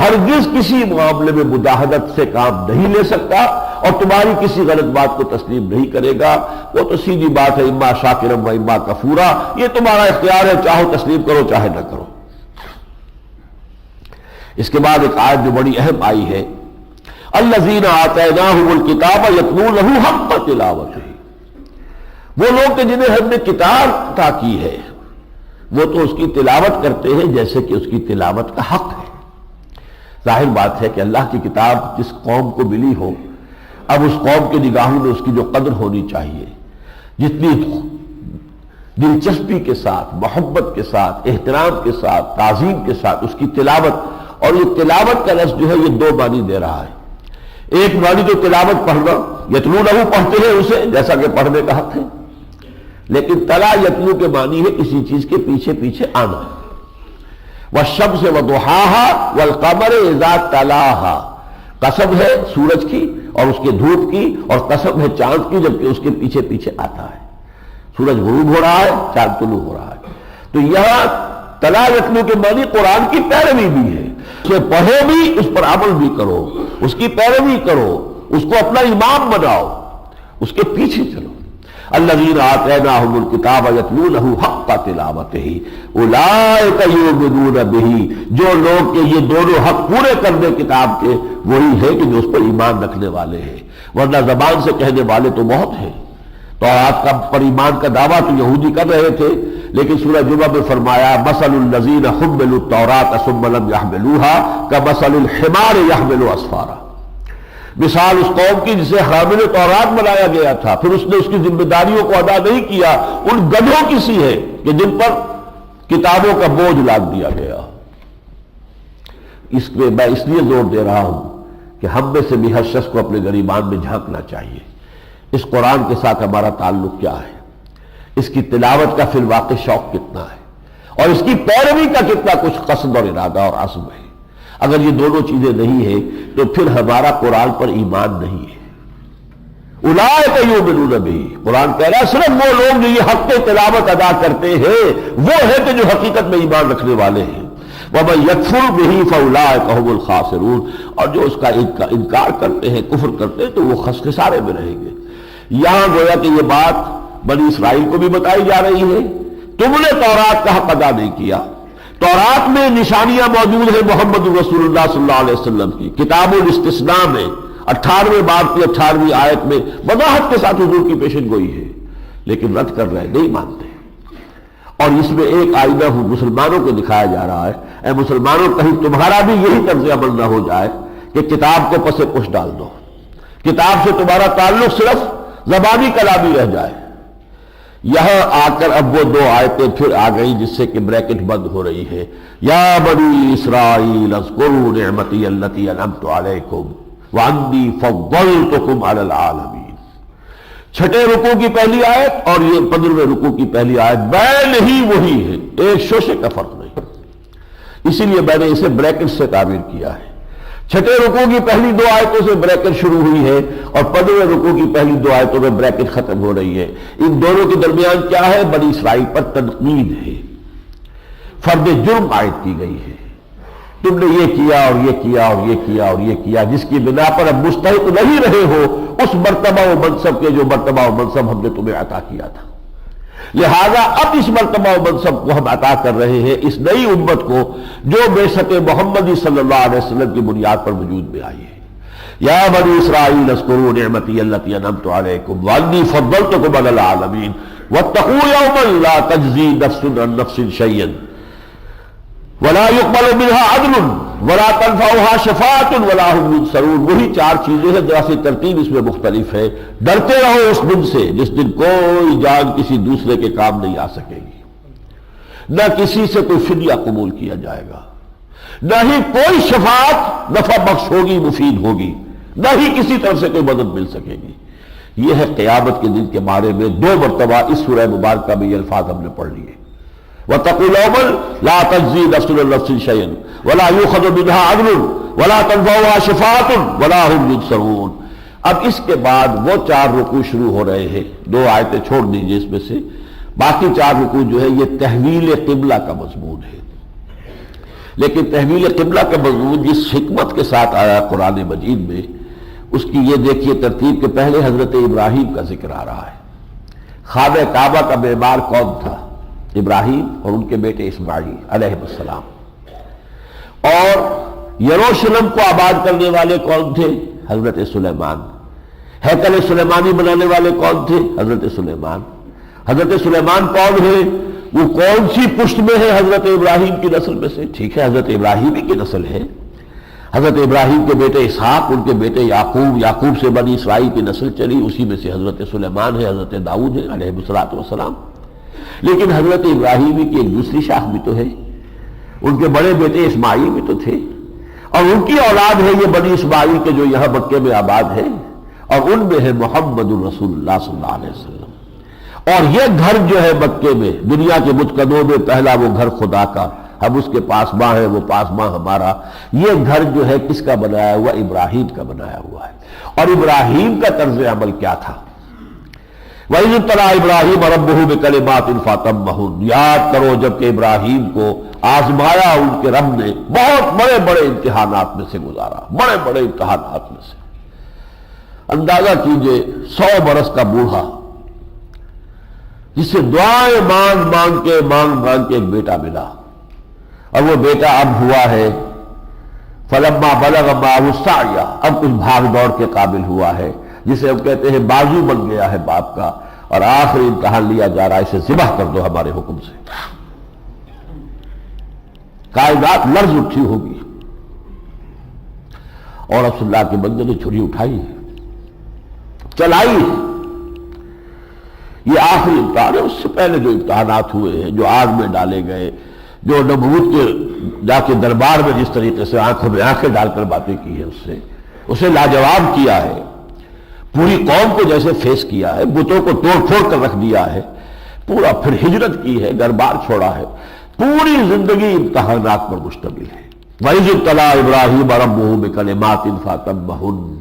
S1: ہرگز کسی معاملے میں مجاہدت سے کام نہیں لے سکتا اور تمہاری کسی غلط بات کو تسلیم نہیں کرے گا، وہ تو سیدھی بات ہے، اما شاکرم و اما کفورا، یہ تمہارا اختیار ہے، چاہو تسلیم کرو چاہے نہ کرو۔ اس کے بعد ایک آیت جو بڑی اہم آئی ہے، الذین آتیناہم الکتاب یتلونہ حق تلاوتہ، وہ لوگ کہ جنہیں ہم نے کتاب عطا کی ہے وہ تو اس کی تلاوت کرتے ہیں جیسے کہ اس کی تلاوت کا حق ہے۔ ظاہر بات ہے کہ اللہ کی کتاب جس قوم کو ملی ہو، اب اس قوم کی نگاہوں میں اس کی جو قدر ہونی چاہیے، جتنی دلچسپی کے ساتھ، محبت کے ساتھ، احترام کے ساتھ، تعظیم کے ساتھ اس کی تلاوت، اور یہ تلاوت کا لفظ جو ہے یہ دو معنی دے رہا ہے۔ ایک معنی تو تلاوت پڑھنا، یتلونہ پڑھتے ہیں اسے جیسا کہ پڑھنے کا حق ہے، لیکن تلا یتلو کے معنی ہے کسی چیز کے پیچھے پیچھے آنا، والشمس وضحاها والقمر اذا تلاها، قسم ہے سورج کی اور اس کے دھوپ کی، اور قسم ہے چاند کی جبکہ اس کے پیچھے پیچھے آتا ہے۔ سورج غروب ہو رہا ہے، چاند طلوع ہو رہا ہے۔ تو یہاں تلا یتلو کے معنی قرآن کی پیروی بھی ہے، اسے پڑھو بھی، اس پر عمل بھی کرو، اس کی پیروی کرو، اس کو اپنا امام بناؤ، اس کے پیچھے چلو۔ الذین آتیناہم الکتاب یتلونہ حق تلاوتہ اولئک یؤمنون بہ، جو لوگ کہ یہ دونوں حق پورے کر دے کتاب کے، وہی ہے کہ جو اس پر ایمان رکھنے والے ہیں، ورنہ زبان سے کہنے والے تو بہت ہیں۔ توراۃ کا پر ایمان کا دعویٰ تو یہودی کر رہے تھے، لیکن سورہ جمعہ میں فرمایا مثل الذین حملوا التوراۃ ثم لم یحملوها کمثل الحمار یحمل اسفارا، مثال اس قوم کی جسے حامل تورات بنایا گیا تھا، پھر اس نے اس کی ذمہ داریوں کو ادا نہیں کیا، ان گدھوں کی سی ہے کہ جن پر کتابوں کا بوجھ لاد دیا گیا۔ اس میں میں اس لیے زور دے رہا ہوں کہ ہم میں سے بھی ہر شخص کو اپنے گریبان میں جھانکنا چاہیے، اس قرآن کے ساتھ ہمارا تعلق کیا ہے، اس کی تلاوت کا فی الواقع شوق کتنا ہے، اور اس کی پیروی کا کتنا کچھ قصد اور ارادہ اور عزم ہے۔ اگر یہ دونوں چیزیں نہیں ہیں تو پھر ہمارا قرآن پر ایمان نہیں ہے۔ اولئک یؤمنون بہ، قرآن کہہ رہا ہے صرف وہ لوگ جو یہ حق تلاوت ادا کرتے ہیں وہ ہے کہ جو حقیقت میں ایمان رکھنے والے ہیں۔ وَمَن يَكْفُرْ بِهِ فَأُولَٰئِكَ هُمُ الْخَاسِرُونَ، اور جو اس کا انکار کرتے ہیں، کفر کرتے ہیں، تو وہ خسارے میں رہیں گے۔ یہاں گویا کہ یہ بات بنی اسرائیل کو بھی بتائی جا رہی ہے، تم نے تورات کا حق ادا نہیں کیا۔ تورات میں نشانیاں موجود ہیں محمد رسول اللہ صلی اللہ علیہ وسلم کی، کتاب الاستثناء میں 18ویں باب کی 18ویں آیت میں وضاحت کے ساتھ حضور کی پیشن گوئی ہے، لیکن رد کر رہے، نہیں مانتے۔ اور اس میں ایک آئینہ مسلمانوں کو دکھایا جا رہا ہے، اے مسلمانوں کہیں تمہارا بھی یہی طرز عمل نہ ہو جائے کہ کتاب کو پس پش ڈال دو، کتاب سے تمہارا تعلق صرف زبانی کلامی رہ جائے۔ یہاں آ کر اب وہ دو آیتیں پھر آ گئی جس سے کہ بریکٹ بند ہو رہی ہے۔ یا بنی اسرائیل اذکروا نعمتی التی انعمت علیکم وانی فضلتکم علی العالمین۔ چھٹے رکوع کی پہلی آیت اور یہ 15ویں رکوع کی پہلی آیت بین ہی وہی ہے، ایک شوشے کا فرق نہیں، اسی لیے میں نے اسے بریکٹ سے تعبیر کیا ہے۔ چھٹے رکوع کی پہلی دو آیتوں سے بریکٹ شروع ہوئی ہے اور 15ویں رکوع کی پہلی دو آیتوں میں بریکٹ ختم ہو رہی ہے۔ ان دونوں کے درمیان کیا ہے؟ بنی اسرائیل پر تنقید ہے، فرد جرم عائد کی گئی ہے، تم نے یہ کیا اور یہ کیا اور یہ کیا اور یہ کیا، جس کی بنا پر اب مستحق نہیں رہے ہو اس مرتبہ و منصب کے جو مرتبہ و منصب ہم نے تمہیں عطا کیا تھا، لہذا اب اس مرتبہ و منصب کو ہم عطا کر رہے ہیں اس نئی امت کو جو بعثت محمدی صلی اللہ علیہ وسلم کی بنیاد پر وجود میں آئی ہے۔ یا بنی اسرائیل اذکروا نعمتی التی انعمت علیکم وانی فضلتکم علی العالمین واتقوا یوما لا تجزی نفس عن نفس شیئا ولا يقبل منها عدل ولا تنفعها شفاعة ولا هم ينصرون۔ وہی چار چیزیں ہیں، ذرا سی ترتیب اس میں مختلف ہے۔ ڈرتے رہو اس دن سے جس دن کوئی جان کسی دوسرے کے کام نہیں آ سکے گی، نہ کسی سے کوئی فدیہ قبول کیا جائے گا، نہ ہی کوئی شفاعت نفع بخش ہوگی، مفید ہوگی، نہ ہی کسی طرف سے کوئی مدد مل سکے گی۔ یہ ہے قیامت کے دن کے بارے میں دو مرتبہ اس سورہ مبارکہ میں یہ الفاظ ہم نے پڑھ لیے۔ وَاتَّقُوا يَوْمًا لَا تَجْزِي نَفْسٌ عَن نَفْسٍ شَيْئًا وَلَا يُؤْخَذُ مِنْهَا عَدْلٌ وَلَا تَنفَعُهَا شَفَاعَةٌ وَلَا هُمْ يُنصَرُونَ۔ اب اس کے بعد وہ چار رکوع شروع ہو رہے ہیں، دو آیتیں چھوڑ دیجئے اس میں سے، باقی چار رکوع جو ہے یہ تحویل قبلہ کا مضمون ہے۔ لیکن تحویل قبلہ کا مضمون جس حکمت کے ساتھ آیا قرآن مجید میں، اس کی یہ دیکھیے ترتیب کے پہلے حضرت ابراہیم کا ذکر آ رہا ہے۔ خانہ کعبہ کا معمار کون تھا؟ ابراہیم اور ان کے بیٹے اسماعیل علیہ السلام۔ اور یروشلم کو آباد کرنے والے کون تھے؟ حضرت سلیمان۔ ہیکل سلیمانی بنانے والے کون تھے؟ حضرت سلیمان۔ حضرت سلیمان کون ہے؟ وہ کون سی پشت میں ہے؟ حضرت ابراہیم کی نسل میں سے۔ ٹھیک ہے، حضرت ابراہیم ہی کی نسل ہے۔ حضرت ابراہیم کے بیٹے اسحاق، ان کے بیٹے یعقوب، یعقوب سے بنی اسرائیل کی نسل چلی، اسی میں سے حضرت سلیمان ہے، حضرت داؤد ہے علیہ السلام۔ لیکن حضرت ابراہیمی کی ایک دوسری شاخ بھی تو ہے، ان کے بڑے بیٹے اسماعیل بھی تو تھے، اور ان کی اولاد ہے یہ بنی اسماعیل کے جو یہاں مکے میں آباد ہے، اور ان میں ہے محمد الرسول اللہ صلی اللہ علیہ وسلم۔ اور یہ گھر جو ہے مکے میں دنیا کے متقدوں میں پہلا وہ گھر خدا کا ہم اس کے پاسباں ہیں، وہ پاسباں ہمارا۔ یہ گھر جو ہے کس کا بنایا ہوا؟ ابراہیم کا بنایا ہوا ہے۔ اور ابراہیم کا طرز عمل کیا تھا؟ وَإِذِ ابْتَلَىٰ إِبْرَاهِيمَ رَبُّهُ بِكَلِمَاتٍ فَأَتَمَّهُنَّ، یاد کرو جب کہ ابراہیم کو آزمایا ان کے رب نے بہت بڑے بڑے امتحانات میں سے گزارا، بڑے بڑے امتحانات میں سے۔ اندازہ کیجئے 100 برس کا بوڑھا جسے دعائیں مانگ مانگ کے ایک بیٹا ملا، اور وہ بیٹا اب ہوا ہے فلما بلغ معه السعی، اب کچھ بھاگ دوڑ کے قابل ہوا ہے، جسے ہم کہتے ہیں بازو بن گیا ہے باپ کا، اور آخری امتحان لیا جا رہا ہے، اسے ذبح کر دو ہمارے حکم سے۔ کائنات لرز اٹھی ہوگی، اور رسول اللہ کے بندے نے چھری اٹھائی ہے، چلائی ہے۔ یہ آخری امتحان ہے۔ اس سے پہلے جو امتحانات ہوئے ہیں، جو آگ میں ڈالے گئے، جو نبوت کے جا کے دربار میں جس طریقے سے آنکھوں میں آنکھیں ڈال کر باتیں کی ہے، اسے لاجواب کیا ہے، پوری قوم کو جیسے فیس کیا ہے، بتوں کو توڑ پھوڑ کر رکھ دیا ہے، پورا پھر ہجرت کی ہے، گھر بار چھوڑا ہے، پوری زندگی امتحانات پر مشتمل ہے۔ وَإِذِ ابْتَلَىٰ إِبْرَاهِيمَ رَبُّهُ بِكَلِمَاتٍ فَأَتَمَّهُنَّ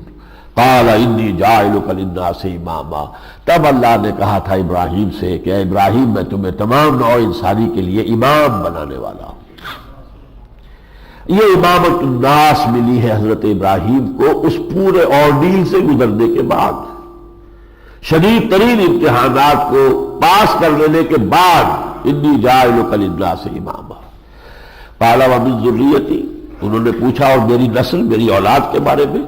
S1: قَالَ إِنِّي جَاعِلُكَ لِلنَّاسِ إِمَامًا، تب اللہ نے کہا تھا ابراہیم سے کہ اے ابراہیم میں تمہیں تمام نوع انسانی کے لیے امام بنانے والا ہوں۔ یہ امامت الناس ملی ہے حضرت ابراہیم کو اس پورے ordeal سے گزرنے کے بعد، شدید ترین امتحانات کو پاس کر لینے کے بعد۔ انی جاعلک للناس اماما، قال ومن ذریتی، انہوں نے پوچھا اور میری نسل، میری اولاد کے بارے میں؟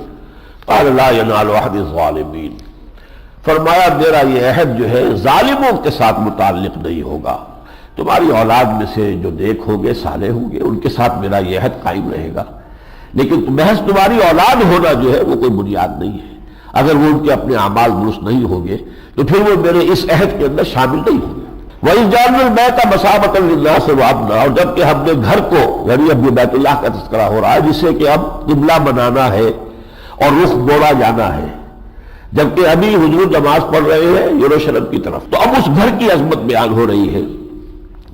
S1: قال لا ینال عہد الظالمین، فرمایا میرا یہ عہد جو ہے ظالموں کے ساتھ متعلق نہیں ہوگا، تمہاری اولاد میں سے جو نیک ہوں گے، صالح ہوں گے، ان کے ساتھ میرا یہ عہد قائم رہے گا، لیکن محض تمہاری اولاد ہونا جو ہے وہ کوئی بنیاد نہیں ہے۔ اگر وہ ان کے اپنے اعمال درست نہیں ہوں گے تو پھر وہ میرے اس عہد کے اندر شامل نہیں ہوں گے۔ وَإِذْ جَعَلْنَا الْبَيْتَ مَثَابَةً لِلنَّاسِ وَأَمْنًا، اور جب کہ ہم نے گھر کو، یعنی اب یہ بیت اللہ کا تذکرہ ہو رہا ہے جسے کہ اب قبلہ بنانا ہے اور رخ موڑا جانا ہے، جبکہ ابھی حضور نماز پڑھ رہے ہیں یروشلم کی طرف، تو اب اس گھر کی عظمت بیان ہو رہی ہے۔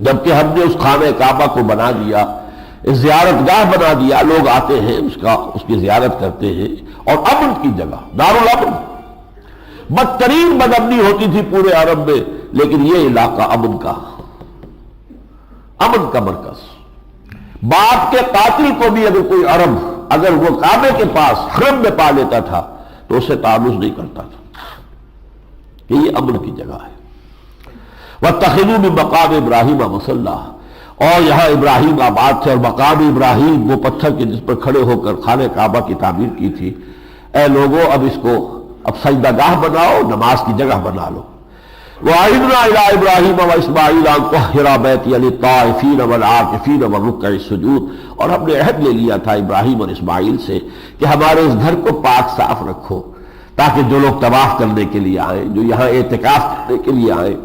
S1: جبکہ ہم نے اس خانہ کعبہ کو بنا دیا، زیارت گاہ بنا دیا، لوگ آتے ہیں اس کی زیارت کرتے ہیں، اور امن کی جگہ، دارالامن، بدترین بدامنی ہوتی تھی پورے عرب میں، لیکن یہ علاقہ امن کا مرکز۔ باپ کے قاتل کو بھی اگر کوئی عرب اگر وہ کعبے کے پاس حرم میں پا لیتا تھا تو اسے تعرض نہیں کرتا تھا، کہ یہ امن کی جگہ ہے۔ وَاتَّخِذُوا مِن مَقَامِ إِبْرَاهِيمَ مُصَلًّى، اور یہاں ابراہیم آباد تھے، اور مقام ابراہیم وہ پتھر کے جس پر کھڑے ہو کر خانہ کعبہ کی تعمیر کی تھی، اے لوگوں اب اس کو اب سجدہ گاہ بناؤ، نماز کی جگہ بنا لو۔ وَعِدْنَا إِلَىٰ إِبْرَاهِيمَ وَإِسْمَاعِيلَ أَن طَهِّرَ بَيْتِيَ لِلطَّائِفِينَ وَالْعَاكِفِينَ وَالرُّكَّعِ السُّجُودِ، اور ہم نے عہد لے لیا تھا ابراہیم اور اسماعیل سے کہ ہمارے اس گھر کو پاک صاف رکھو، تاکہ جو لوگ طواف کرنے کے لیے آئیں، جو یہاں اعتکاف کرنے کے لیے آئیں،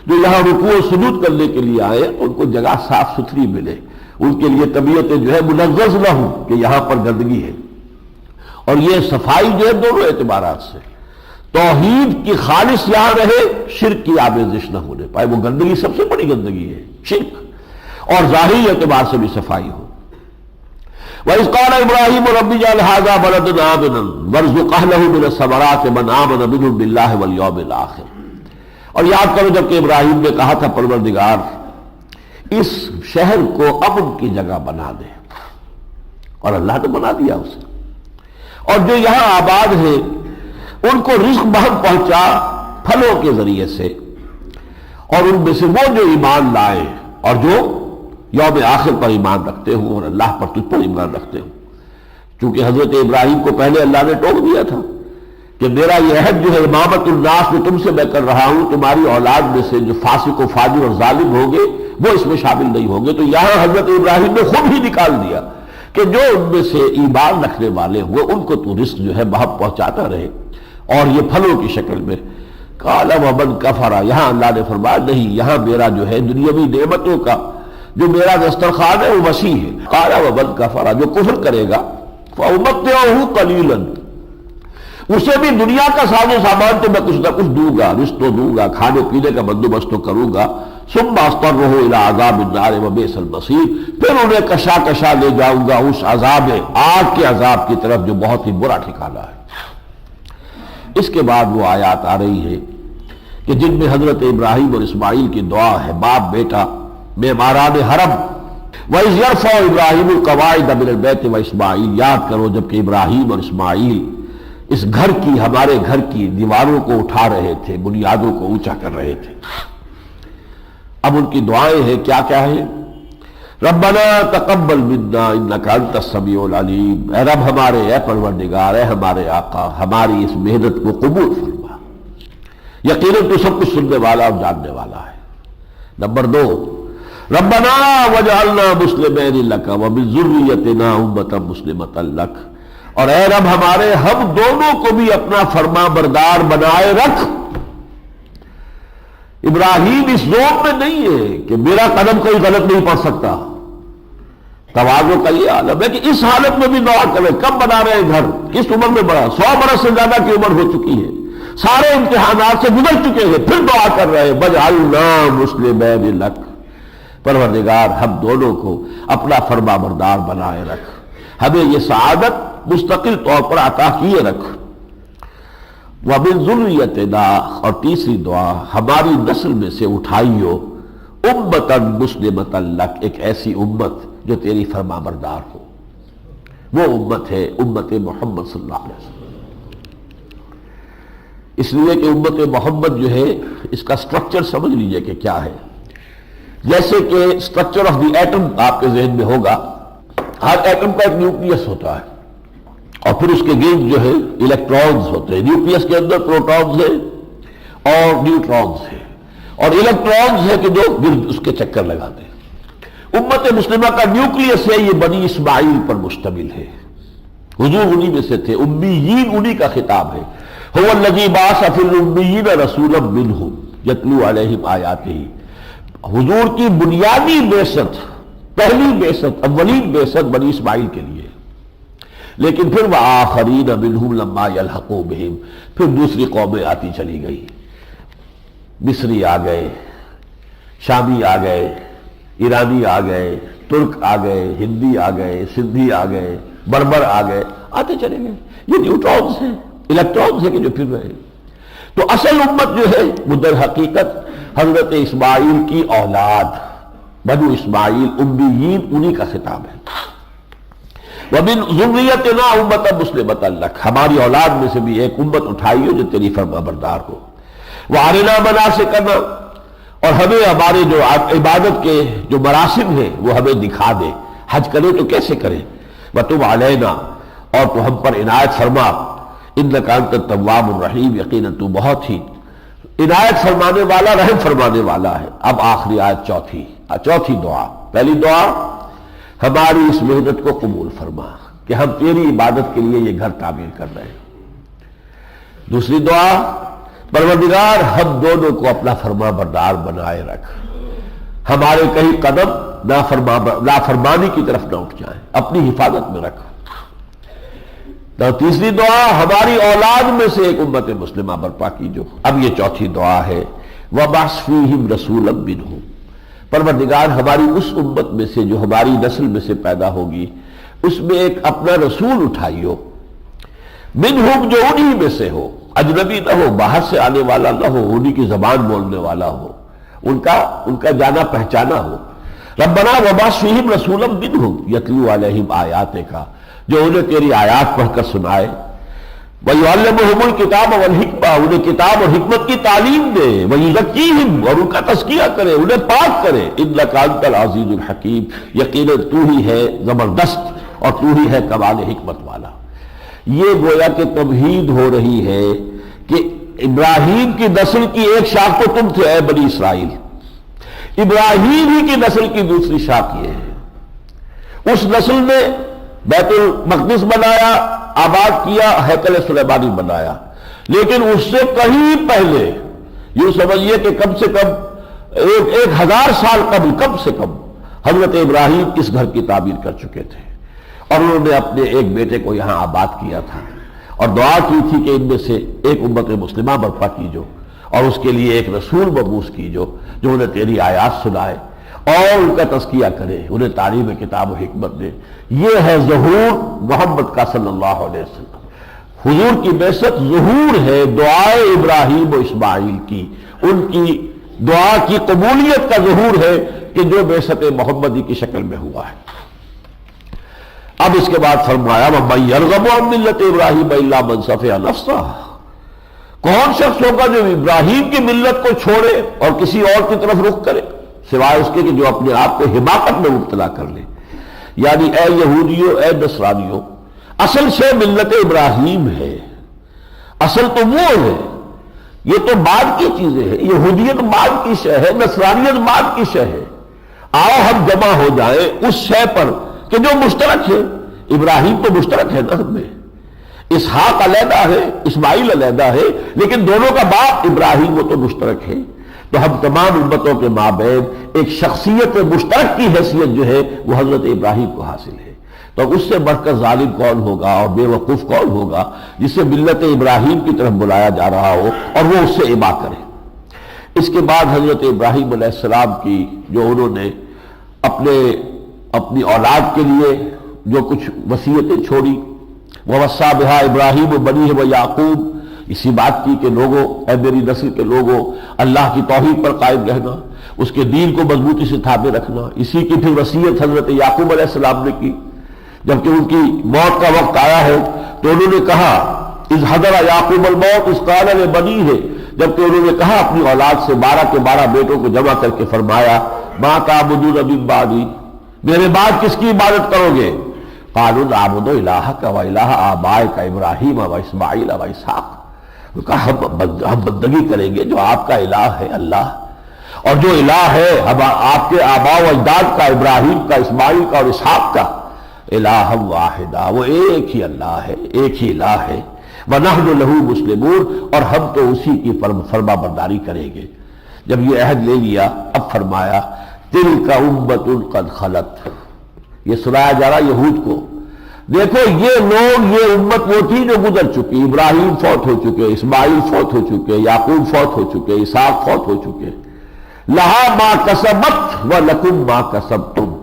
S1: جو یہاں رکوع و سجود کرنے کے لیے آئیں، ان کو جگہ صاف ستھری ملے، ان کے لیے طبیعتیں جو ہے منغص نہ ہوں کہ یہاں پر گندگی ہے۔ اور یہ صفائی جو ہے دونوں اعتبارات سے، توحید کی خالص یہاں رہے، شرک کی آمیزش نہ ہونے پائے، وہ گندگی سب سے بڑی گندگی ہے شرک، اور ظاہری اعتبار سے بھی صفائی ہو۔ وَإِذْ قَالَ إِبْرَاهِيمُ رَبِّ اجْعَلْ هَٰذَا بَلَدًا آمِنًا وَارْزُقْ أَهْلَهُ مِنَ الثَّمَرَاتِ مَنْ آمَنَ مِنْهُم بِاللَّهِ وَالْيَوْمِ الْآخِرِ، اور یاد کرو جب کہ ابراہیم نے کہا تھا پروردگار اس شہر کو امن کی جگہ بنا دے، اور اللہ نے بنا دیا اسے، اور جو یہاں آباد ہے ان کو رزق بہت پہنچا پھلوں کے ذریعے سے، اور ان میں سے وہ جو ایمان لائے اور جو یوم آخر پر ایمان رکھتے ہوں اور اللہ پر تجھ پر ایمان رکھتے ہوں، چونکہ حضرت ابراہیم کو پہلے اللہ نے ٹوک دیا تھا کہ میرا یہ عہد جو ہے امامت الناس میں تم سے میں کر رہا ہوں، تمہاری اولاد میں سے جو فاسق و فاجر اور ظالم ہوں گے وہ اس میں شامل نہیں ہوں گے، تو یہاں حضرت ابراہیم نے خود ہی نکال دیا کہ جو ان میں سے ایمان رکھنے والے ہوئے ان کو تو رزق جو ہے بہت پہنچاتا رہے، اور یہ پھلوں کی شکل میں۔ قال ومن کفر، یہاں اللہ نے فرمایا نہیں، یہاں میرا جو ہے دنیاوی نعمتوں کا جو میرا دسترخوان ہے وہ وسیع ہے۔ قال ومن کفر، جو کفر کرے گا فأمتعه قلیلا، اسے بھی دنیا کا ساز و سامان تو میں کچھ نہ کچھ دوں گا، رزق تو دوں گا، کھانے پینے کا بندوبست تو کروں گا، ثم اضطره الى عذاب النار وبئس المصیر، پھر انہیں کشا کشا لے جاؤں گا اس عذاب آگ کے عذاب کی طرف جو بہت ہی برا ٹھکانہ ہے۔ اس کے بعد وہ آیات آ رہی ہے کہ جن میں حضرت ابراہیم اور اسماعیل کی دعا ہے، باپ بیٹا معماران حرم، وَإِذْ يَرْفَعُ إِبْرَاهِيمُ الْقَوَاعِدَ مِنَ الْبَيْتِ وَإِسْمَاعِيلُ، یاد کرو جب کہ ابراہیم اور اسماعیل اس گھر کی، ہمارے گھر کی دیواروں کو اٹھا رہے تھے، بنیادوں کو اونچا کر رہے تھے۔ اب ان کی دعائیں ہیں، کیا کیا ہے؟ ربنا تقبل منا انک انت السمیع العلیم، اے رب ہمارے، اے پروردگار، اے ہمارے آقا، ہماری اس محنت کو قبول فرما، یقیناً تو سب کچھ سننے والا اور جاننے والا ہے۔ نمبر 2، ربنا وجعلنا مسلمین لک ومن ذریتنا امۃ مسلمۃ لک، اور اے رب ہمارے، ہم دونوں کو بھی اپنا فرما بردار بنائے رکھ۔ ابراہیم اس ذوق میں نہیں ہے کہ میرا قدم کوئی غلط نہیں پڑ سکتا، تواضع کا یہ عالم ہے کہ اس حالت میں بھی دعا کرے۔ کب بنا رہے ہیں گھر؟ کس عمر میں بنا؟ 100 برس سے زیادہ کی عمر ہو چکی ہے، سارے امتحانات سے گزر چکے ہیں، پھر دعا کر رہے ہیں وجعلنا مسلمین لک، پروردگار ہم دونوں کو اپنا فرما بردار بنائے رکھ، ہمیں یہ سعادت مستقل طور پر عطا کیے رکھ۔ وَمِن ذُرِّيَّتِنَا، اور تیسری دعا، ہماری نسل میں سے اٹھائیو اُمَّةً مُسْلِمَةً لَك، ایک ایسی امت جو تیری فرما بردار ہو۔ وہ امت ہے امت محمد صلی اللہ علیہ وسلم۔ اس لیے کہ امت محمد جو ہے، اس کا سٹرکچر سمجھ لیجئے کہ کیا ہے۔ جیسے کہ سٹرکچر آف دی ایٹم آپ کے ذہن میں ہوگا، ہر ایٹم کا ایک نیوکلیس ہوتا ہے، اور پھر اس کے گرد جو ہے الیکٹرونز ہوتے ہیں، نیوکلیس کے اندر پروٹونز ہیں اور نیوٹرونز ہیں، اور الیکٹرونز ہیں کہ جو گرد اس کے چکر لگاتے ہیں۔ امت مسلمہ کا نیوکلیس ہے، یہ بنی اسماعیل پر مشتمل ہے، حضور انہی میں سے تھے، امیین انہی کا خطاب ہے۔ هو الذی بعث فی الامیین رسولا منہم یتلو علیہم آیاتہ، حضور کی بنیادی بعثت، پہلی بعثت، اولین بعثت بنی اسماعیل کے لیے، لیکن پھر وآخرین منہم لما یلحقوا بہم، پھر دوسری قومیں آتی چلی گئی، مصری آ گئے، شامی آ گئے، ایرانی آ گئے، ترک آ گئے، ہندی آ گئے، سندھی آ گئے، بربر آ گئے، آتے چلے گئے۔ یہ نیوٹرونز ہیں، الیکٹرونز ہیں کہ جو پھر رہے۔ تو اصل امت جو ہے وہ در حقیقت حضرت اسماعیل کی اولاد، بنو اسماعیل، امیین، انہی کا خطاب ہے۔ وَمِن ذُرِّيَّتِنَا أُمَّةً مُسْلِمَةً لَكَ، ہماری اولاد میں سے بھی ایک امت اٹھائی ہو جو تیری فرما بردار ہو۔ وَأَرِنَا مَنَاسِكَنَا، اور ہمیں ہمارے جو عبادت کے جو مراسم ہیں وہ ہمیں دکھا دے، حج کرے تو کیسے کرے۔ وَتُبْ عَلَيْنَا، اور تو ہم پر عنایت فرما، إِنَّكَ أَنْتَ التَّوَّابُ الرَّحِيمُ، یقیناً تو بہت ہی عنایت فرمانے والا، رحم فرمانے والا ہے۔ اب آخری آیت چوتھی دعا۔ پہلی دعا، ہماری اس محنت کو قبول فرما کہ ہم تیری عبادت کے لیے یہ گھر تعمیر کر رہے ہیں۔ دوسری دعا، پروردگار ہم دونوں کو اپنا فرما بردار بنائے رکھ، ہمارے کہیں قدم نافرمانی کی طرف نہ اٹھ جائیں، اپنی حفاظت میں رکھ۔ تو تیسری دعا، ہماری اولاد میں سے ایک امت مسلمہ برپا کیجو۔ اب یہ چوتھی دعا ہے، وَبَعْثْ فِيهِمْ رَسُولًا مِّنْهُمْ، پروردگار ہماری اس امت میں سے جو ہماری نسل میں سے پیدا ہوگی، اس میں ایک اپنا رسول اٹھائیو، منہم، جو انہی میں سے ہو، اجنبی نہ ہو، باہر سے آنے والا نہ ہو، انہی کی زبان بولنے والا ہو، ان کا جانا پہچانا ہو۔ ربنا وبعث فیہم رسولا منہم یتلو علیہم آیاتک، جو انہیں تیری آیات پڑھ کر سنائے، وَيُعَلِّمُهُمُ الْكِتَابَ وَالْحِکْمَةَ، انہیں کتاب اور حکمت کی تعلیم دے، وَيُزَکِّیہم، اور ان کا تزکیہ کرے، انہیں پاک کرے، إِنَّكَ أَنْتَ الْعَزِیزُ الْحَکِیم، یقیناً تو ہی ہے زبردست اور تو ہی ہے کمال حکمت والا۔ یہ گویا کہ تمہید ہو رہی ہے کہ ابراہیم کی نسل کی ایک شاخ تو تم تھے اے بنی اسرائیل، ابراہیم ہی کی نسل کی دوسری شاخ یہ ہے۔ اس نسل نے بیت المقدس بنایا، آباد کیا، ہیکل سلیمانی بنایا، لیکن اس سے کہیں پہلے، یوں سمجھیے کہ کم سے کم 1000 سال قبل، کم سے کم حضرت ابراہیم اس گھر کی تعمیر کر چکے تھے، اور انہوں نے اپنے ایک بیٹے کو یہاں آباد کیا تھا، اور دعا کی تھی کہ ان میں سے ایک امت مسلمہ برپا کیجو، اور اس کے لیے ایک رسول مبعوث کیجو جو انہیں تیری آیات سنائے اور ان کا تزکیہ کرے، انہیں تعلیم کتاب و حکمت دے۔ یہ ہے ظہور محمد کا صلی اللہ علیہ وسلم۔ حضور کی بعثت ظہور ہے دعائے ابراہیم و اسماعیل کی، ان کی دعا کی قبولیت کا ظہور ہے کہ جو بعثت محمدی کی شکل میں ہوا ہے۔ اب اس کے بعد فرمایا وَمَن يَرْغَبُ عَن مِّلَّةِ إِبْرَاهِيمَ إِلَّا مَن سَفِهَ نَفْسَهُ، کون شخص ہوگا جو ابراہیم کی ملت کو چھوڑے اور کسی اور کی طرف رخ کرے، سوائے اس کے کہ جو اپنے آپ کو حماقت میں مبتلا کر لے۔ یعنی اے یہودیوں، اے نصرانیوں، اصل شے ملت ابراہیم ہے، اصل تو وہ ہے، یہ تو بعد کی چیزیں ہیں، یہودیت بعد کی شے ہے، نصرانیت بعد کی شے ہے۔ آؤ ہم جمع ہو جائیں اس شے پر کہ جو مشترک ہے۔ ابراہیم تو مشترک ہے نا ہم میں، اسحاق علیحدہ ہے، اسماعیل علیحدہ ہے، لیکن دونوں کا باپ ابراہیم وہ تو مشترک ہے۔ تو ہم تمام امتوں کے مابین ایک شخصیت مشترک کی حیثیت جو ہے وہ حضرت ابراہیم کو حاصل ہے۔ تو اس سے بڑھ کر ظالم کون ہوگا اور بے وقوف کون ہوگا جسے ملت ابراہیم کی طرف بلایا جا رہا ہو اور وہ اس سے ابا کرے۔ اس کے بعد حضرت ابراہیم علیہ السلام کی جو انہوں نے اپنی اولاد کے لیے جو کچھ وصیتیں چھوڑی، وَوَصَّىٰ بِهَا إِبْرَاهِيمُ بَنِيهِ وَيَعْقُوبُ، اسی بات کی کہ لوگوں، اے میری نسل کے لوگوں، اللہ کی توحید پر قائم رہنا، اس کے دین کو مضبوطی سے تھامے رکھنا۔ اسی کی پھر وصیت حضرت یعقوب علیہ السلام نے کی، جبکہ ان کی موت کا وقت آیا ہے تو انہوں نے کہا اذ حضر یعقوب الموت اذ قال لبنیہ، جبکہ انہوں نے کہا اپنی اولاد سے 12 کے 12 بیٹوں کو جمع کر کے فرمایا ما تعبدون من بعدی، میرے بعد کس کی عبادت کرو گے؟ قالوا نعبد الہک و الہ آبائک ابراہیم و اسماعیل و اسحاق، کہا ہم بندگی کریں گے جو آپ کا الہ ہے اللہ، اور جو الہ ہے آپ کے آباء و اجداد کا، ابراہیم کا، اسماعیل کا اور اسحاق کا، الہ واحدہ، وہ ایک ہی اللہ ہے، ایک ہی الہ ہے، وَنَحْنُ لَهُ مُسْلِمُونَ، اور ہم تو اسی کی فرما برداری کریں گے۔ جب یہ عہد لے لیا اب فرمایا تِلْكَ أُمَّةٌ قَدْ خَلَتْ، یہ سنایا جا رہا یہود کو، دیکھو یہ لوگ، یہ امت وہ تھی جو گزر چکی، ابراہیم فوت ہو چکے، اسماعیل فوت ہو چکے، یعقوب فوت ہو چکے، اسحاق فوت ہو چکے، لَهَا مَا كَسَبَتْ وَلَكُمْ مَا كَسَبْتُمْ،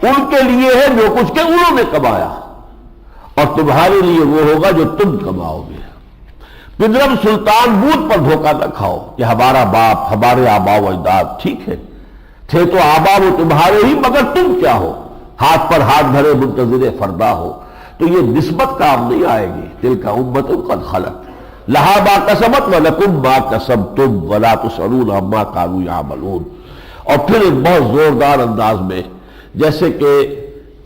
S1: ان کے لیے ہے جو کچھ کہ انہوں نے کمایا اور تمہارے لیے وہ ہوگا جو تم کماؤ گے۔ پدرم سلطان بود پر دھوکہ نہ کھاؤ کہ ہمارا باپ، ہمارے آباء و اجداد ٹھیک ہے، تھے تو آباء وہ تمہارے ہی، مگر تم کیا ہو، ہاتھ پر ہاتھ دھرے منتظر فردا ہو۔ تو یہ نسبت کام نہیں آئے گی۔ تلک امۃ قد خلت لہا ما کسبت ولکم ما کسبتم ولا تسألون عما كانوا يعملون۔ اور پھر ایک بہت زوردار انداز میں، جیسے کہ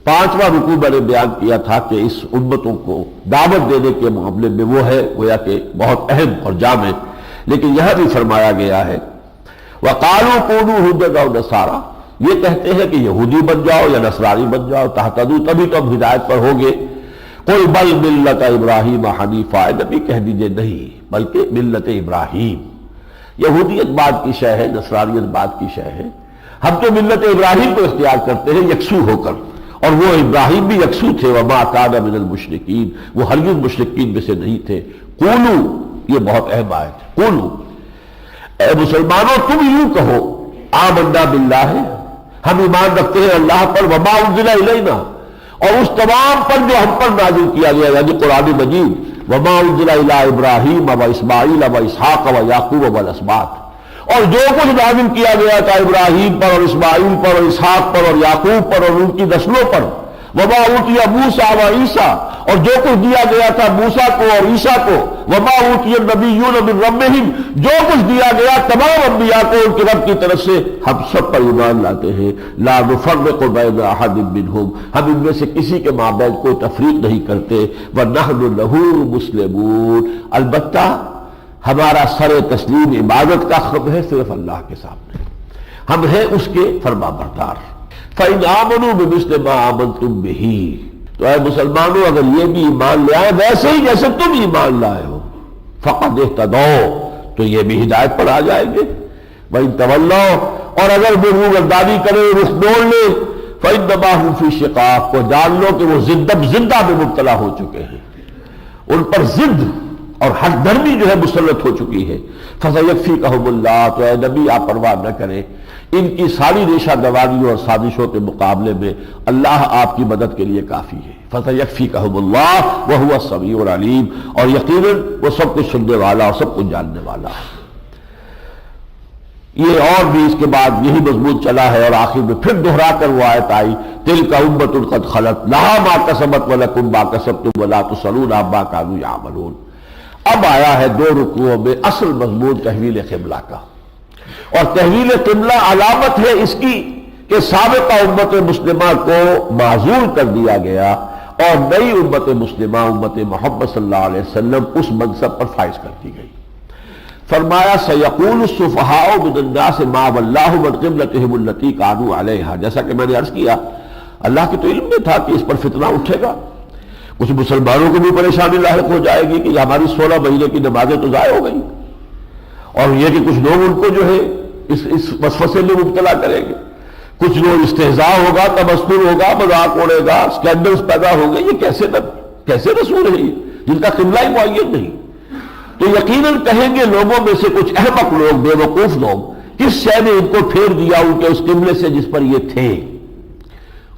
S1: 5واں رکوع میں نے بیان کیا تھا کہ اس امتوں کو دعوت دینے کے معاملے میں وہ ہے گویا کہ بہت اہم اور جامع، لیکن یہاں بھی فرمایا گیا ہے وَقَالُوا كُونُوا هُودًا أَوْ نَصَارَىٰ، یہ کہتے ہیں کہ یہودی بن جاؤ یا نصرانی بن جاؤ تہتدوا، تبھی تو ہم ہدایت پر ہوگے۔ قُلْ بَلْ مِلَّةَ إِبْرَاهِيمَ حَنِيفًا، نبی کہہ دیجئے نہیں، بلکہ ملت ابراہیم، یہودیت بعد کی شے ہے، نصرانیت بعد کی شے ہے، ہم تو ملت ابراہیم کو اختیار کرتے ہیں یکسو ہو کر، اور وہ ابراہیم بھی یکسو تھے، وَمَا كَانَ مِنَ الْمُشْرِكِينَ، وہ ہرگز مشرکین میں سے نہیں تھے۔ قولوا، یہ بہت اہم آیت ہے، قولوا، اے مسلمانوں تم یوں کہو آمنا باللہ، ہم ایمان رکھتے ہیں اللہ پر، وما انزل الینا، اور اس تمام پر جو ہم پر نازل کیا گیا یعنی قرآن مجید، وما انزل الی ابراہیم و اسماعیل و اسحاق و یعقوب و الاسباط، اور جو کچھ نازل کیا گیا تھا ابراہیم پر اور اسماعیل پر اور اسحاق پر اور یعقوب پر اور ان کی نسلوں پر، وما اوتی موسیٰ و عیسیٰ، اور جو کچھ دیا گیا تھا موسیٰ کو اور عیسیٰ کو، وما اوتی النبیون من ربہم، جو کچھ دیا گیا تمام انبیاء کو ان کے رب کی طرف سے، ہم سب پر ایمان لاتے ہیں۔ لا نفرق بین احد منہم، ہم ان میں سے کسی کے مابین کوئی تفریق نہیں کرتے، ونحن لہ مسلمون، البتہ ہمارا سر تسلیم عبادت کا خم ہے صرف اللہ کے سامنے، ہم ہیں اس کے فرما بردار۔ فَإِنْ آمَنُوا بِمِثْلِ مَا آمَنْتُمْ بِهِ، تو اے مسلمانوں اگر یہ بھی ایمان لے آئے ویسے ہی جیسے تم ایمان لائے ہو، فَقَدْ اهْتَدَوْا، تو یہ بھی ہدایت پر آ جائیں گے۔ وَإِنْ تَوَلَّوْا، اور اگر وہ روگردانی کرے، رخ موڑ لے، فَإِنَّمَا هُمْ فِي شِقَاقٍ، تو جان لو کہ وہ زندہ میں مبتلا ہو چکے ہیں، ان پر ضد اور ہر دھرمی جو ہے مسلط ہو چکی ہے. فَسَيَكْفِيكَهُمُ اللَّهُ، تو اے نبی آپ پرواہ نہ کریں ان کی ساری ریشہ دواریوں اور سازشوں کے مقابلے میں اللہ آپ کی مدد کے لیے کافی ہے. فَسَيَكْفِيكَهُمُ اللَّهُ وَهُوَ السَّمِيعُ الْعَلِيمُ، اور یقیناً وہ سب کچھ سننے والا اور سب کچھ جاننے والا ہے. یہ اور بھی اس کے بعد یہی مضمون چلا ہے، اور آخر میں پھر دہرا کر وہ آیت آئی تِلْكَ أُمَّةٌ قَدْ خَلَتْ لَهَا مَا كَسَبَتْ وَلَكُمْ مَا كَسَبْتُمْ وَلَا تُسْأَلُونَ عَمَّا كَانُوا يَعْمَلُونَ. اب آیا ہے دو رکوعوں میں اصل مضمون تحویل قبلہ کا، اور تحویل قبلہ علامت ہے اس کی کہ سابقہ امت مسلمہ کو معزول کر دیا گیا اور نئی امت مسلمہ امت محمد صلی اللہ علیہ وسلم اس منصب پر فائز کر دی گئی. فرمایا سَيَقُولُ السُّفَهَاءُ مِنَ النَّاسِ مَا وَلَّاهُمْ عَنْ قِبْلَتِهِمُ الَّتِي كَانُوا عَلَيْهَا. جیسا کہ میں نے عرض کیا اللہ کی تو علم میں تھا کہ اس پر فتنہ اٹھے گا، کچھ مسلمانوں کو بھی پریشانی لاحق ہو جائے گی کہ ہماری 16 مہینے کی نمازیں تو ضائع ہو گئی، اور یہ کہ کچھ لوگ ان کو جو ہے اس وسوسے میں مبتلا کریں گے، کچھ لوگ استہزاء ہوگا، تبستر ہوگا، مذاق اڑے گا، اسکینڈلز پیدا ہوں گے. یہ کیسے رسول ہے جن کا قبلہ ہی معین نہیں؟ تو یقیناً کہیں گے لوگوں میں سے کچھ احمق لوگ، بے وقوف لوگ، کس شے نے ان کو پھیر دیا ان کے اس قبلے سے جس پر یہ تھے.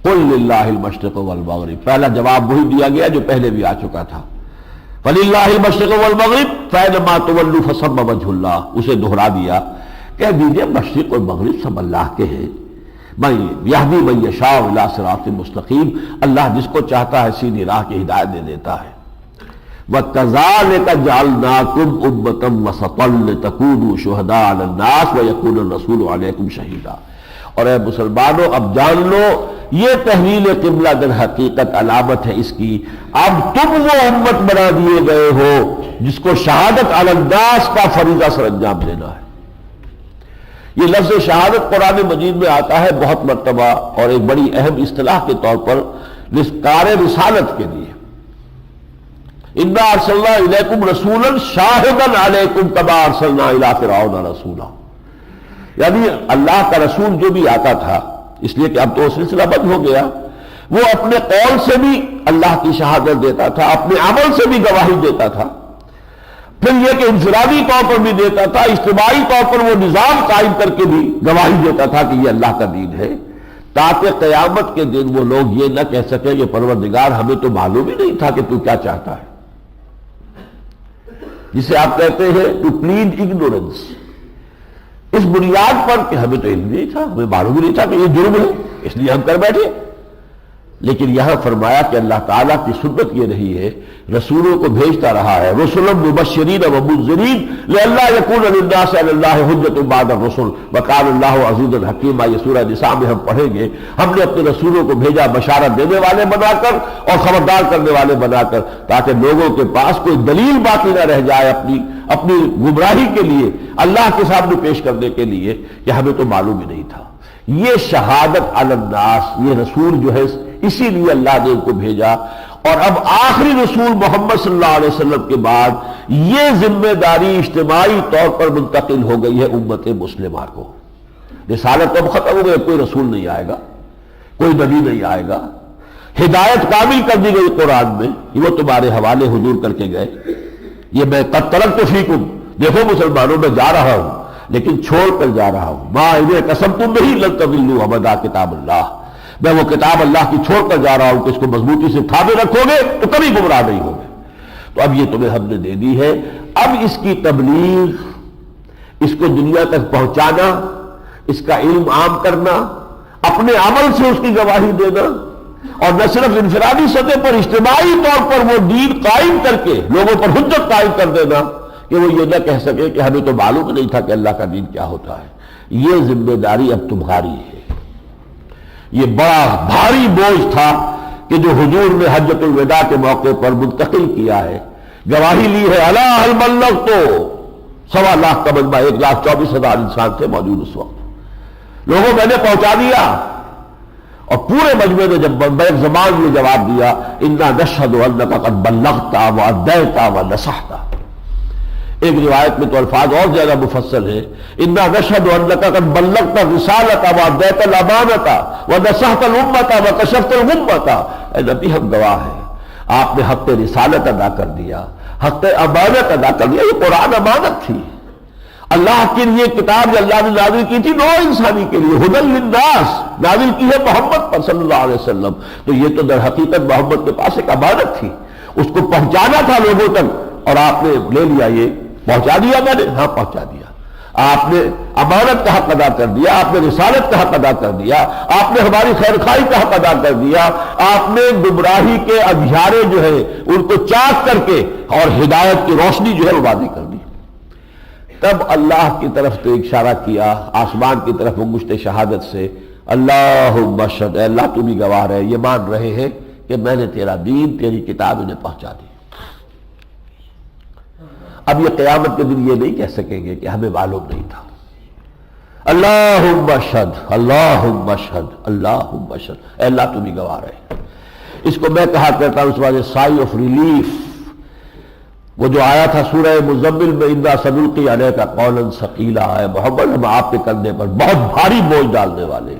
S1: قُلْ لِلَّهِ الْمَشْرِقُ وَالْمَغْرِبُ، پہلا جواب وہی دیا گیا جو پہلے بھی آ چکا تھا. وَلِلَّهِ الْمَشْرِقُ وَالْمَغْرِبُ فَأَيْنَمَا تُوَلُّوا فَثَمَّ وَجْهُ اللَّهِ. اسے دہرا دیا، کہہ دیجئے مشرق اور مغرب سب اللہ کے ہیں. من یہدی من یشاء الی صراط مستقیم، اللہ جس کو چاہتا ہے سیدھی راہ کی ہدایت دے دیتا ہے. وَكَذَلِكَ جَعَلْنَاكُمْ أُمَّةً وَسَطًا لِتَكُونُوا شُهَدَاءَ عَلَى النَّاسِ وَيَكُونَ الرَّسُولُ عَلَيْكُمْ شَهِيدًا. اور اے مسلمانوں اب جان لو یہ تحویل قبلہ در حقیقت علامت ہے اس کی، اب تم وہ امت بنا دیے گئے ہو جس کو شہادت علی الناس کا فریضہ سر انجام دینا ہے. یہ لفظ شہادت قرآن مجید میں آتا ہے بہت مرتبہ، اور ایک بڑی اہم اصطلاح کے طور پر کار رسالت کے لیے. اِنَّا أَرْسَلْنَا إِلَيْكُمْ رَسُولًا شَاهِدًا عَلَيْكُمْ كَمَا أَرْسَلْنَا إِلَىٰ فِرْعَوْنَ رَسُولًا. یعنی اللہ کا رسول جو بھی آتا تھا، اس لیے کہ اب تو سلسلہ بند ہو گیا، وہ اپنے قول سے بھی اللہ کی شہادت دیتا تھا، اپنے عمل سے بھی گواہی دیتا تھا، پھر یہ کہ انفرادی طور پر بھی دیتا تھا، اجتماعی طور پر وہ نظام قائم کر کے بھی گواہی دیتا تھا کہ یہ اللہ کا دین ہے، تاکہ قیامت کے دن وہ لوگ یہ نہ کہہ سکیں کہ پروردگار ہمیں تو معلوم ہی نہیں تھا کہ تو کیا چاہتا ہے. جسے آپ کہتے ہیں ٹو پلیڈ اگنورنس، اس بنیاد پر کہ ہمیں تو علم نہیں تھا، ہمیں معلوم نہیں تھا کہ یہ جرم ہے، اس لیے ہم کر بیٹھے. لیکن یہاں فرمایا کہ اللہ تعالیٰ کی سنت یہ رہی ہے، رسولوں کو بھیجتا رہا ہے، رسلا مبشرین و منذرین لئلا یکون للناس علی اللہ حجۃ بعد الرسل وکان اللہ عزیزا حکیما. یہ سورہ نساء میں ہم پڑھیں گے. ہم نے اپنے رسولوں کو بھیجا بشارت دینے والے بنا کر اور خبردار کرنے والے بنا کر، تاکہ لوگوں کے پاس کوئی دلیل باقی نہ رہ جائے اپنی گمراہی کے لیے، اللہ کے سامنے پیش کرنے کے لیے کہ ہمیں تو معلوم ہی نہیں تھا. یہ شہادت علی الناس، یہ رسول جو ہے اسی لیے اللہ نے ان کو بھیجا. اور اب آخری رسول محمد صلی اللہ علیہ وسلم کے بعد یہ ذمہ داری اجتماعی طور پر منتقل ہو گئی ہے امت مسلمہ کو. رسالت اب ختم ہو گئی، کوئی رسول نہیں آئے گا، کوئی نبی نہیں آئے گا. ہدایت کامل کر دی گئی قرآن میں، وہ تمہارے حوالے حضور کر کے گئے. یہ میں قد ترکت فیکم، دیکھو مسلمانوں میں جا رہا ہوں لیکن چھوڑ کر جا رہا ہوں. ما اذا قسمتم به لن تضلوا ابدا کتاب اللہ، میں وہ کتاب اللہ کی چھوڑ کر جا رہا ہوں کہ اس کو مضبوطی سے تھامے رکھو گے تو کبھی گمراہ نہیں ہوگے. تو اب یہ تمہیں ہم نے دے دی ہے، اب اس کی تبلیغ، اس کو دنیا تک پہنچانا، اس کا علم عام کرنا، اپنے عمل سے اس کی گواہی دینا، اور نہ صرف انفرادی سطح پر اجتماعی طور پر وہ دین قائم کر کے لوگوں پر حجت قائم کر دینا کہ وہ یہ نہ کہہ سکے کہ ہمیں تو معلوم نہیں تھا کہ اللہ کا دین کیا ہوتا ہے. یہ ذمہ داری اب تمہاری ہے. یہ بڑا بھاری بوجھ تھا کہ جو حضور نے حجۃ الوداع کے موقع پر منتقل کیا ہے، گواہی لی ہے. الا هل بلغت، 1.25 لاکھ کا مجمع، 1,24,000 انسان تھے موجود اس وقت. لوگوں میں نے پہنچا دیا. اور پورے مجمع نے جب بیک زبان میں جواب دیا انا نشهد انک قد بلغت وادیت ونصحت. ایک روایت میں تو الفاظ اور زیادہ مفصل ہے، انا نشهد انک قد بلغت الرسالۃ وادیت الامانۃ ونصحت الامۃ وکشفت الغمۃ. اے نبی ہم گواہ ہیں آپ نے حق رسالت ادا کر دیا، حق امانت ادا کر دیا. یہ قرآن امانت تھی. اللہ کے لیے کتاب جو اللہ نے نازل کی تھی نوع انسانی کے لیے، ہدی للناس، نازل کی ہے محمد پر صلی اللہ علیہ وسلم. تو یہ تو در حقیقت محمد کے پاس ایک امانت تھی، اس کو پہنچانا تھا لوگوں تک، اور آپ نے لے لیا. یہ پہنچا دیا میں نے، ہاں پہنچا دیا. آپ نے امانت کا حق ادا کر دیا، آپ نے رسالت کا حق ادا کر دیا، آپ نے ہماری خیرخواہی کا حق ادا کر دیا، آپ نے گمراہی کے اندھیارے جو ہے ان کو چاک کر کے اور ہدایت کی روشنی جو ہے وہ واضح کر دی. تب اللہ کی طرف تو اشارہ کیا، آسمان کی طرف انگشت شہادت سے، اللہم اشہد، اے اللہ تو بھی گواہ رہے، یہ مان رہے ہیں کہ میں نے تیرا دین، تیری کتاب انہیں پہنچا دی. اب یہ قیامت کے دن یہ نہیں کہہ سکیں گے کہ ہمیں معلوم نہیں تھا. اللہم اشہد، اللہم اشہد، اللہم اشہد، اے اللہ تو بھی گواہ رہے. اس کو میں کہا کرتا ہوں اس وجہ سائی آف ریلیف. وہ جو آیا تھا سورہ مزمل میں، انا سنلقی علیک قولا ثقیلا، ہے محمد ہم آپ کے کندھے پر بہت بھاری بوجھ ڈالنے والے.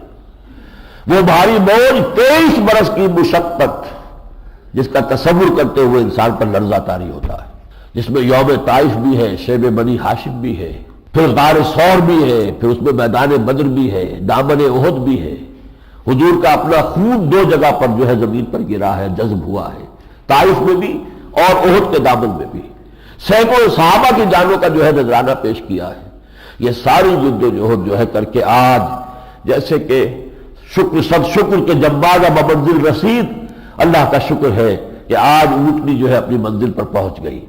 S1: وہ بھاری بوجھ 23 برس کی مشقت، جس کا تصور کرتے ہوئے انسان پر لرزہ طاری ہوتا ہے، جس میں یوم طائف بھی ہے، شیب بنی ہاشم بھی ہے، پھر غار ثور بھی ہے، پھر اس میں میدان بدر بھی ہے، دامن احد بھی ہے. حضور کا اپنا خون 2 جگہ پر جو ہے زمین پر گرا ہے، جذب ہوا ہے، طائف میں بھی اور احد کے دامن میں بھی. سینکڑوں صحابہ کی جانوں کا جو ہے نذرانہ پیش کیا ہے. یہ ساری جد و جہد جو ہے کر کے آج جیسے کہ شکر سب شکر کے جنباز بمنزل رسید، اللہ کا شکر ہے کہ آج اونٹنی جو ہے اپنی منزل پر پہنچ گئی.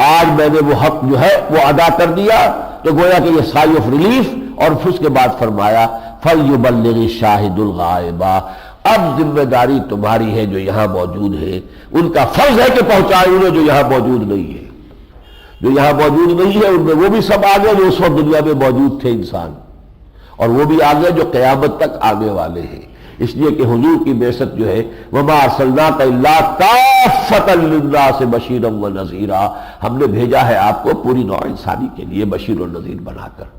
S1: آج میں نے وہ حق جو ہے وہ ادا کر دیا. تو گویا کہ یہ سائی آف ریلیف. اور پھر اس کے بعد فرمایا فَلْيُبَلِّغِ الشَّاهِدُ الْغَائِبَ، اب ذمہ داری تمہاری ہے جو یہاں موجود ہے، ان کا فرض ہے کہ پہنچائے انہیں جو یہاں موجود نہیں ہے. جو یہاں موجود نہیں ہے ان میں وہ بھی سب آ گئے جو اس وقت دنیا میں موجود تھے انسان، اور وہ بھی آ گئے جو قیامت تک آنے والے ہیں. اس لیے کہ حضور کی بعثت جو ہے وَمَا أَرْسَلْنَاكَ إِلَّا كَافَّةً لِلنَّاسِ بَشِيرًا وَنَذِيرًا، ہم نے بھیجا ہے آپ کو پوری نوع انسانی کے لیے بشیر و نذیر بنا کر.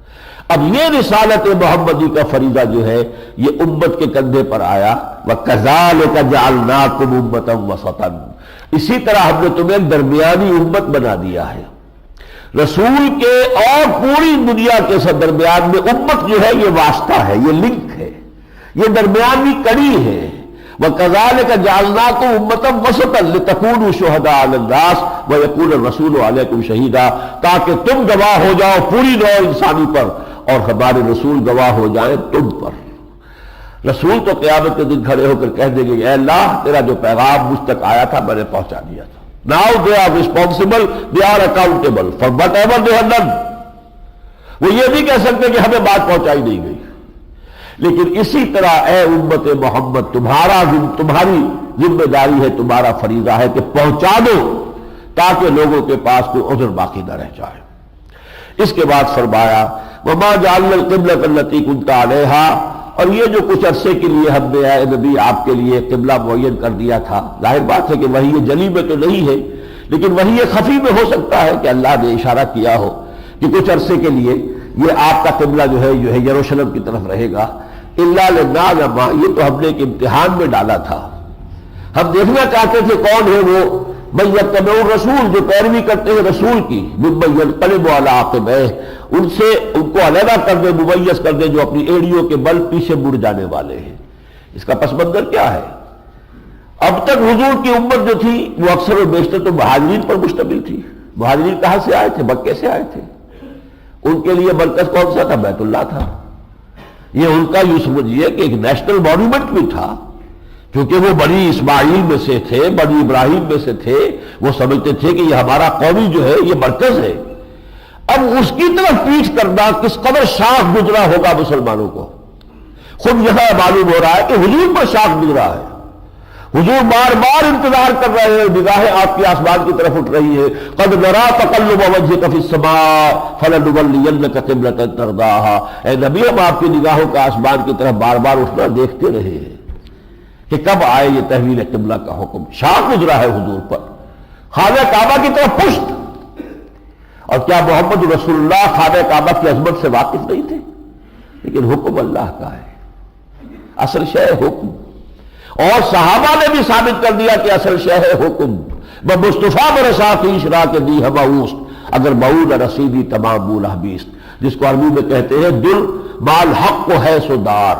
S1: اب یہ رسالت محمدی کا فریضہ جو ہے یہ امت کے کندھے پر آیا. وَكَذَلِكَ جَعَلْنَاكُمْ أُمَّةً وَسَطًا، اسی طرح ہم نے تمہیں درمیانی امت بنا دیا ہے. رسول کے اور پوری دنیا کے درمیان میں امت جو ہے یہ واسطہ ہے، یہ لنک ہے، یہ درمیانی کڑی ہے. وَكَذَلِكَ جَعَلْنَاكُمْ أُمَّةً وَسَطًا لِتَكُونُوا شُهَدَاءَ عَلَى النَّاسِ وَيَكُونَ الرَّسُولُ عَلَيْكُمْ شَهِيدًا، تاکہ تم گواہ ہو جاؤ پوری نوع انسانی پر اور ہمارے رسول گواہ ہو جائیں تم پر. رسول تو قیامت کے دن کھڑے ہو کر کہہ دیں گے اے اللہ تیرا جو پیغام مجھ تک آیا تھا میں نے پہنچا دیا تھا. Now they are responsible, they are accountable for whatever they have done. وہ یہ نہیں کہہ سکتے کہ ہمیں بات پہنچائی نہیں گئی. لیکن اسی طرح اے امت محمد تمہاری ذمہ داری ہے، تمہارا فریضہ ہے کہ پہنچا دو تاکہ لوگوں کے پاس کوئی عذر باقی نہ رہ جائے. اس کے بعد فرمایا وَمَا جَعَلْنَا الْقِبْلَةَ الَّتِي كُنْتَ عَلَيْهَا، اور یہ جو کچھ عرصے کے لیے ہم نے اے نبی آپ کے لیے قبلہ معین کر دیا تھا. ظاہر بات ہے کہ وحی جلی میں تو نہیں ہے، لیکن وحی خفی میں ہو سکتا ہے کہ اللہ نے اشارہ کیا ہو کہ کچھ عرصے کے لیے یہ آپ کا قبلہ جو ہے یروشلم کی طرف رہے گا. اِلَّا لِنَعْلَمَ، یہ تو ہم نے ایک امتحان میں ڈالا تھا. ہم دیکھنا چاہتے تھے کون ہے وہ مَن يَتَّبِعُ الرَّسُولَ، جو پیروی کرتے ہیں رسول کی، مِمَّن يَنقَلِبُ عَلَىٰ عَقِبَیْهِ، ان سے ان کو علیحدہ کر دے، ممیز کر دے جو اپنی ایڑیوں کے بل پیچھے مڑ جانے والے ہیں. اس کا پس منظر کیا ہے؟ اب تک حضور کی امت جو تھی وہ اکثر و بیشتر تو مہاجرین پر مشتمل تھی. مہاجرین کہاں سے آئے تھے؟ مکے سے آئے تھے. ان کے لیے مرکز کون سا تھا؟ بیت اللہ تھا. یہ ان کا یوں سمجھیے کہ ایک نیشنل مانومنٹ بھی تھا، کیونکہ وہ بنی اسماعیل میں سے تھے، بنی ابراہیم میں سے تھے. وہ سمجھتے تھے کہ یہ ہمارا قومی جو ہے یہ مرکز ہے. اب اس کی طرف پیچھ کرنا کس قدر شاخ گزرا ہوگا مسلمانوں کو. خود یہاں معلوم ہو رہا ہے کہ حضور پر شاخ گزرا ہے. حضور بار بار انتظار کر رہے ہیں، نگاہیں آپ کی آسمان کی طرف اٹھ رہی ہے. قد نرا تقلب وجهك في السماء فلنولينك قبلة ترضاها، اے نبی ہم آپ کی نگاہوں کا آسمان کی طرف بار بار اٹھنا دیکھتے رہے ہیں کہ کب آئے یہ تحویل قبلہ کا حکم. شاخ گزرا ہے حضور پر، خانہ کعبہ کی طرف پشت. اور کیا محمد رسول اللہ خانہ کعبہ کی عظمت سے واقف نہیں تھے؟ لیکن حکم اللہ کا ہے، اصل شے حکم. اور صحابہ نے بھی ثابت کر دیا کہ اصل شے ہے حکم. بمصطفیٰ برساتی اشرا کے دی ہماؤست اگر معود رسیدی تمام بولہ بیست، جس کو عربی میں کہتے ہیں دل مال حق کو ہے سودار،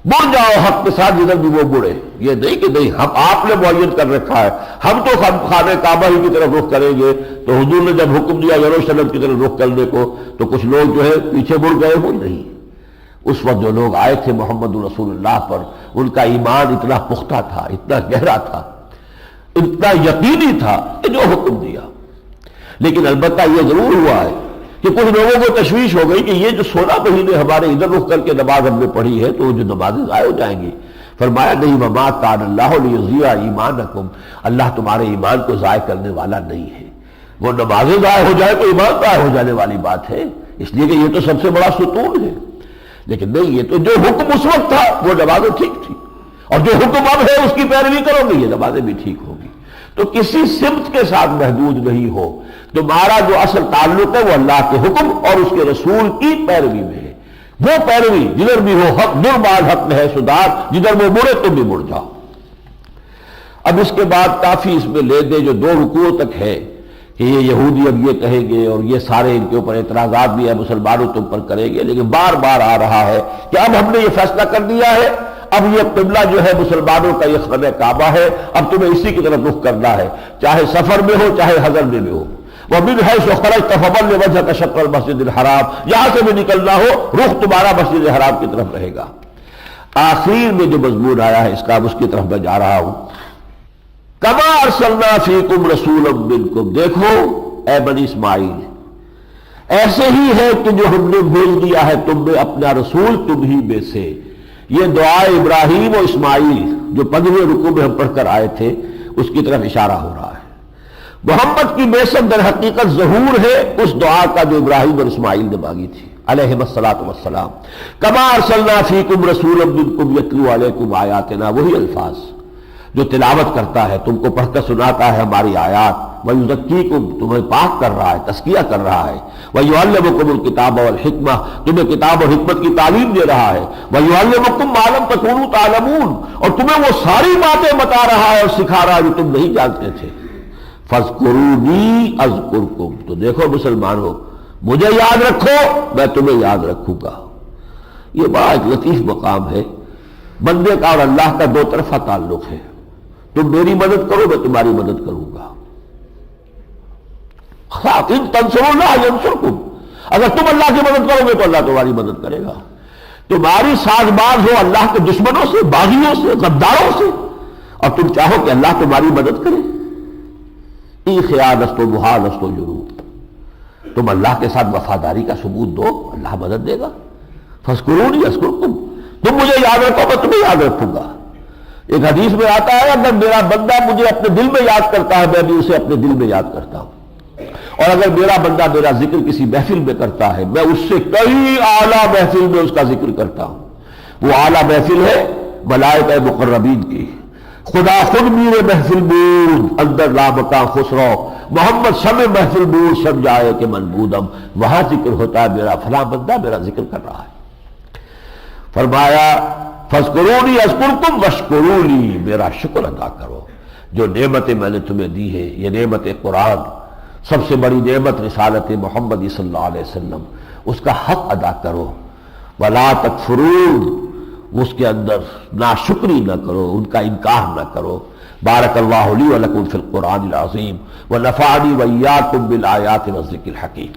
S1: بڑھ جاؤ حق کے ساتھ جدھر بھی وہ بڑھے. یہ نہیں کہ نہیں ہم آپ نے معین کر رکھا ہے ہم تو خانہ کعبہ ہی کی طرف رخ کریں گے، تو حضور نے جب حکم دیا یروشلم کی طرف رخ کرنے کو تو کچھ لوگ جو ہے پیچھے مڑ گئے ہو نہیں. اس وقت جو لوگ آئے تھے محمد رسول اللہ پر ان کا ایمان اتنا پختہ تھا، اتنا گہرا تھا، اتنا یقینی تھا کہ جو حکم دیا. لیکن البتہ یہ ضرور ہوا ہے کہ کچھ لوگوں کو تشویش ہو گئی کہ یہ جو 16 مہینے ہمارے ادھر رخ کر کے نماز ہم نے پڑھی ہے تو وہ جو نمازیں ضائع ہو جائیں گی. فرمایا نہیں وما کان اللہ لیضیع ایمانکم، اللہ تمہارے ایمان کو ضائع کرنے والا نہیں ہے. وہ نمازیں ضائع ہو جائے تو ایمان ضائع ہو جانے والی بات ہے، اس لیے کہ یہ تو سب سے بڑا ستون ہے. لیکن نہیں، یہ تو جو حکم اس وقت تھا وہ نمازیں ٹھیک تھی، اور جو حکم اب ہے اس کی پیروی کرو گے یہ نمازیں بھی ٹھیک ہوگی. تو کسی سمت کے ساتھ محدود نہیں ہو، تمہارا جو اصل تعلق ہے وہ اللہ کے حکم اور اس کے رسول کی پیروی میں ہے. وہ پیروی جدھر بھی ہو حق دربار حق میں ہے سدار، جدھر وہ مڑے تم بھی مڑ جاؤ. اب اس کے بعد کافی اس میں لے دے جو 2 رکوعوں تک ہے کہ یہ یہودی اب یہ کہیں گے اور یہ سارے ان کے اوپر اعتراضات بھی ہے مسلمانوں تم پر کریں گے، لیکن بار بار آ رہا ہے کہ اب ہم نے یہ فیصلہ کر دیا ہے، اب یہ قبلہ جو ہے مسلمانوں کا یہ خانہ کعبہ ہے، اب تمہیں اسی کی طرف رخ کرنا ہے، چاہے سفر میں ہو چاہے حضر میں ہو. وَمِنْ حَيْثُ خَرَجْتَ فَوَلِّ وَجْهَكَ شَطْرَ الْمَسْجِدِ الْحَرَامِ، جہاں سے بھی نکلنا ہو رخ تمہارا مسجد حرام کی طرف رہے گا. آخر میں جو مضمون آیا ہے اس کا اس کی طرف میں جا رہا ہوں. كَمَا أَرْسَلْنَا فِيكُمْ رَسُولًا مِّنْكُمْ، دیکھو اے بنی اسماعیل ایسے ہی ہے کہ جو ہم نے بھیج دیا ہے تم میں اپنا رسول تم ہی میں سے. یہ دعا ابراہیم و اسماعیل جو 15ویں رکوع میں ہم پڑھ کر آئے تھے اس کی طرف اشارہ ہو رہا ہے. محمد کی بعثت در حقیقت ظہور ہے اس دعا کا جو ابراہیم اور اسماعیل نے مانگی تھی علیہم الصلاۃ والسلام. کما ارسلنا فیکم رسولا منکم یتلو علیکم آیاتنا، وہی الفاظ جو تلاوت کرتا ہے تم کو پڑھ کر سناتا ہے ہماری آیات، ویزکیکم تمہیں پاک کر رہا ہے تزکیہ کر رہا ہے، ویعلمکم الکتاب والحکمہ تمہیں کتاب اور حکمت کی تعلیم دے رہا ہے، ویعلمکم ما لم تکونوا تعلمون اور تمہیں وہ ساری باتیں بتا رہا ہے اور سکھا رہا ہے جو تم نہیں جانتے تھے. فاذکرونی اذکرکم، تو دیکھو مسلمانوں مجھے یاد رکھو میں تمہیں یاد رکھوں گا. یہ بڑا ایک لطیف مقام ہے. بندے کا اور اللہ کا 2 طرفہ تعلق ہے. تم میری مدد کرو میں تمہاری مدد کروں گا. ان تنصروا اللہ ینصرکم، اگر تم اللہ کی مدد کرو گے تو اللہ تمہاری مدد کرے گا. تمہاری ساز باز ہو اللہ کے دشمنوں سے، باغیوں سے، غداروں سے، اور تم چاہو کہ اللہ تمہاری مدد کرے. ای خیال است و محال است و جروب، تم اللہ کے ساتھ وفاداری کا ثبوت دو اللہ مدد دے گا. فاذکرونی اذکرکم، تم مجھے یاد رکھو میں تمہیں یاد رکھوں گا. ایک حدیث میں آتا ہے اگر میرا بندہ مجھے اپنے دل میں یاد کرتا ہے میں بھی اسے اپنے دل میں یاد کرتا ہوں، اور اگر میرا بندہ میرا ذکر کسی محفل میں کرتا ہے میں اس سے کئی اعلیٰ محفل میں اس کا ذکر کرتا ہوں. وہ اعلیٰ محفل ہے ملائکہ مقربین کی. خدا خود میر محفل بود اندر لامکاں خسرو، محمد شمع محفل بود سب جائے کہ من بودم، وہاں ذکر ہوتا ہے میرا فلاں بندہ میرا ذکر کر رہا ہے. فرمایا فاذکرونی اذکرکم واشکرونی، میرا شکر ادا کرو. جو نعمتیں میں نے تمہیں دی ہے یہ نعمت قرآن، سب سے بڑی نعمت رسالت محمد صلی اللہ علیہ وسلم، اس کا حق ادا کرو. ولا تکفرون، اس کے اندر ناشکری نہ کرو، ان کا انکار نہ کرو. بارک اللہ لی ولکم فی القرآن العظیم ونفعنی وإیاکم بالآیات والذکر الحکیم.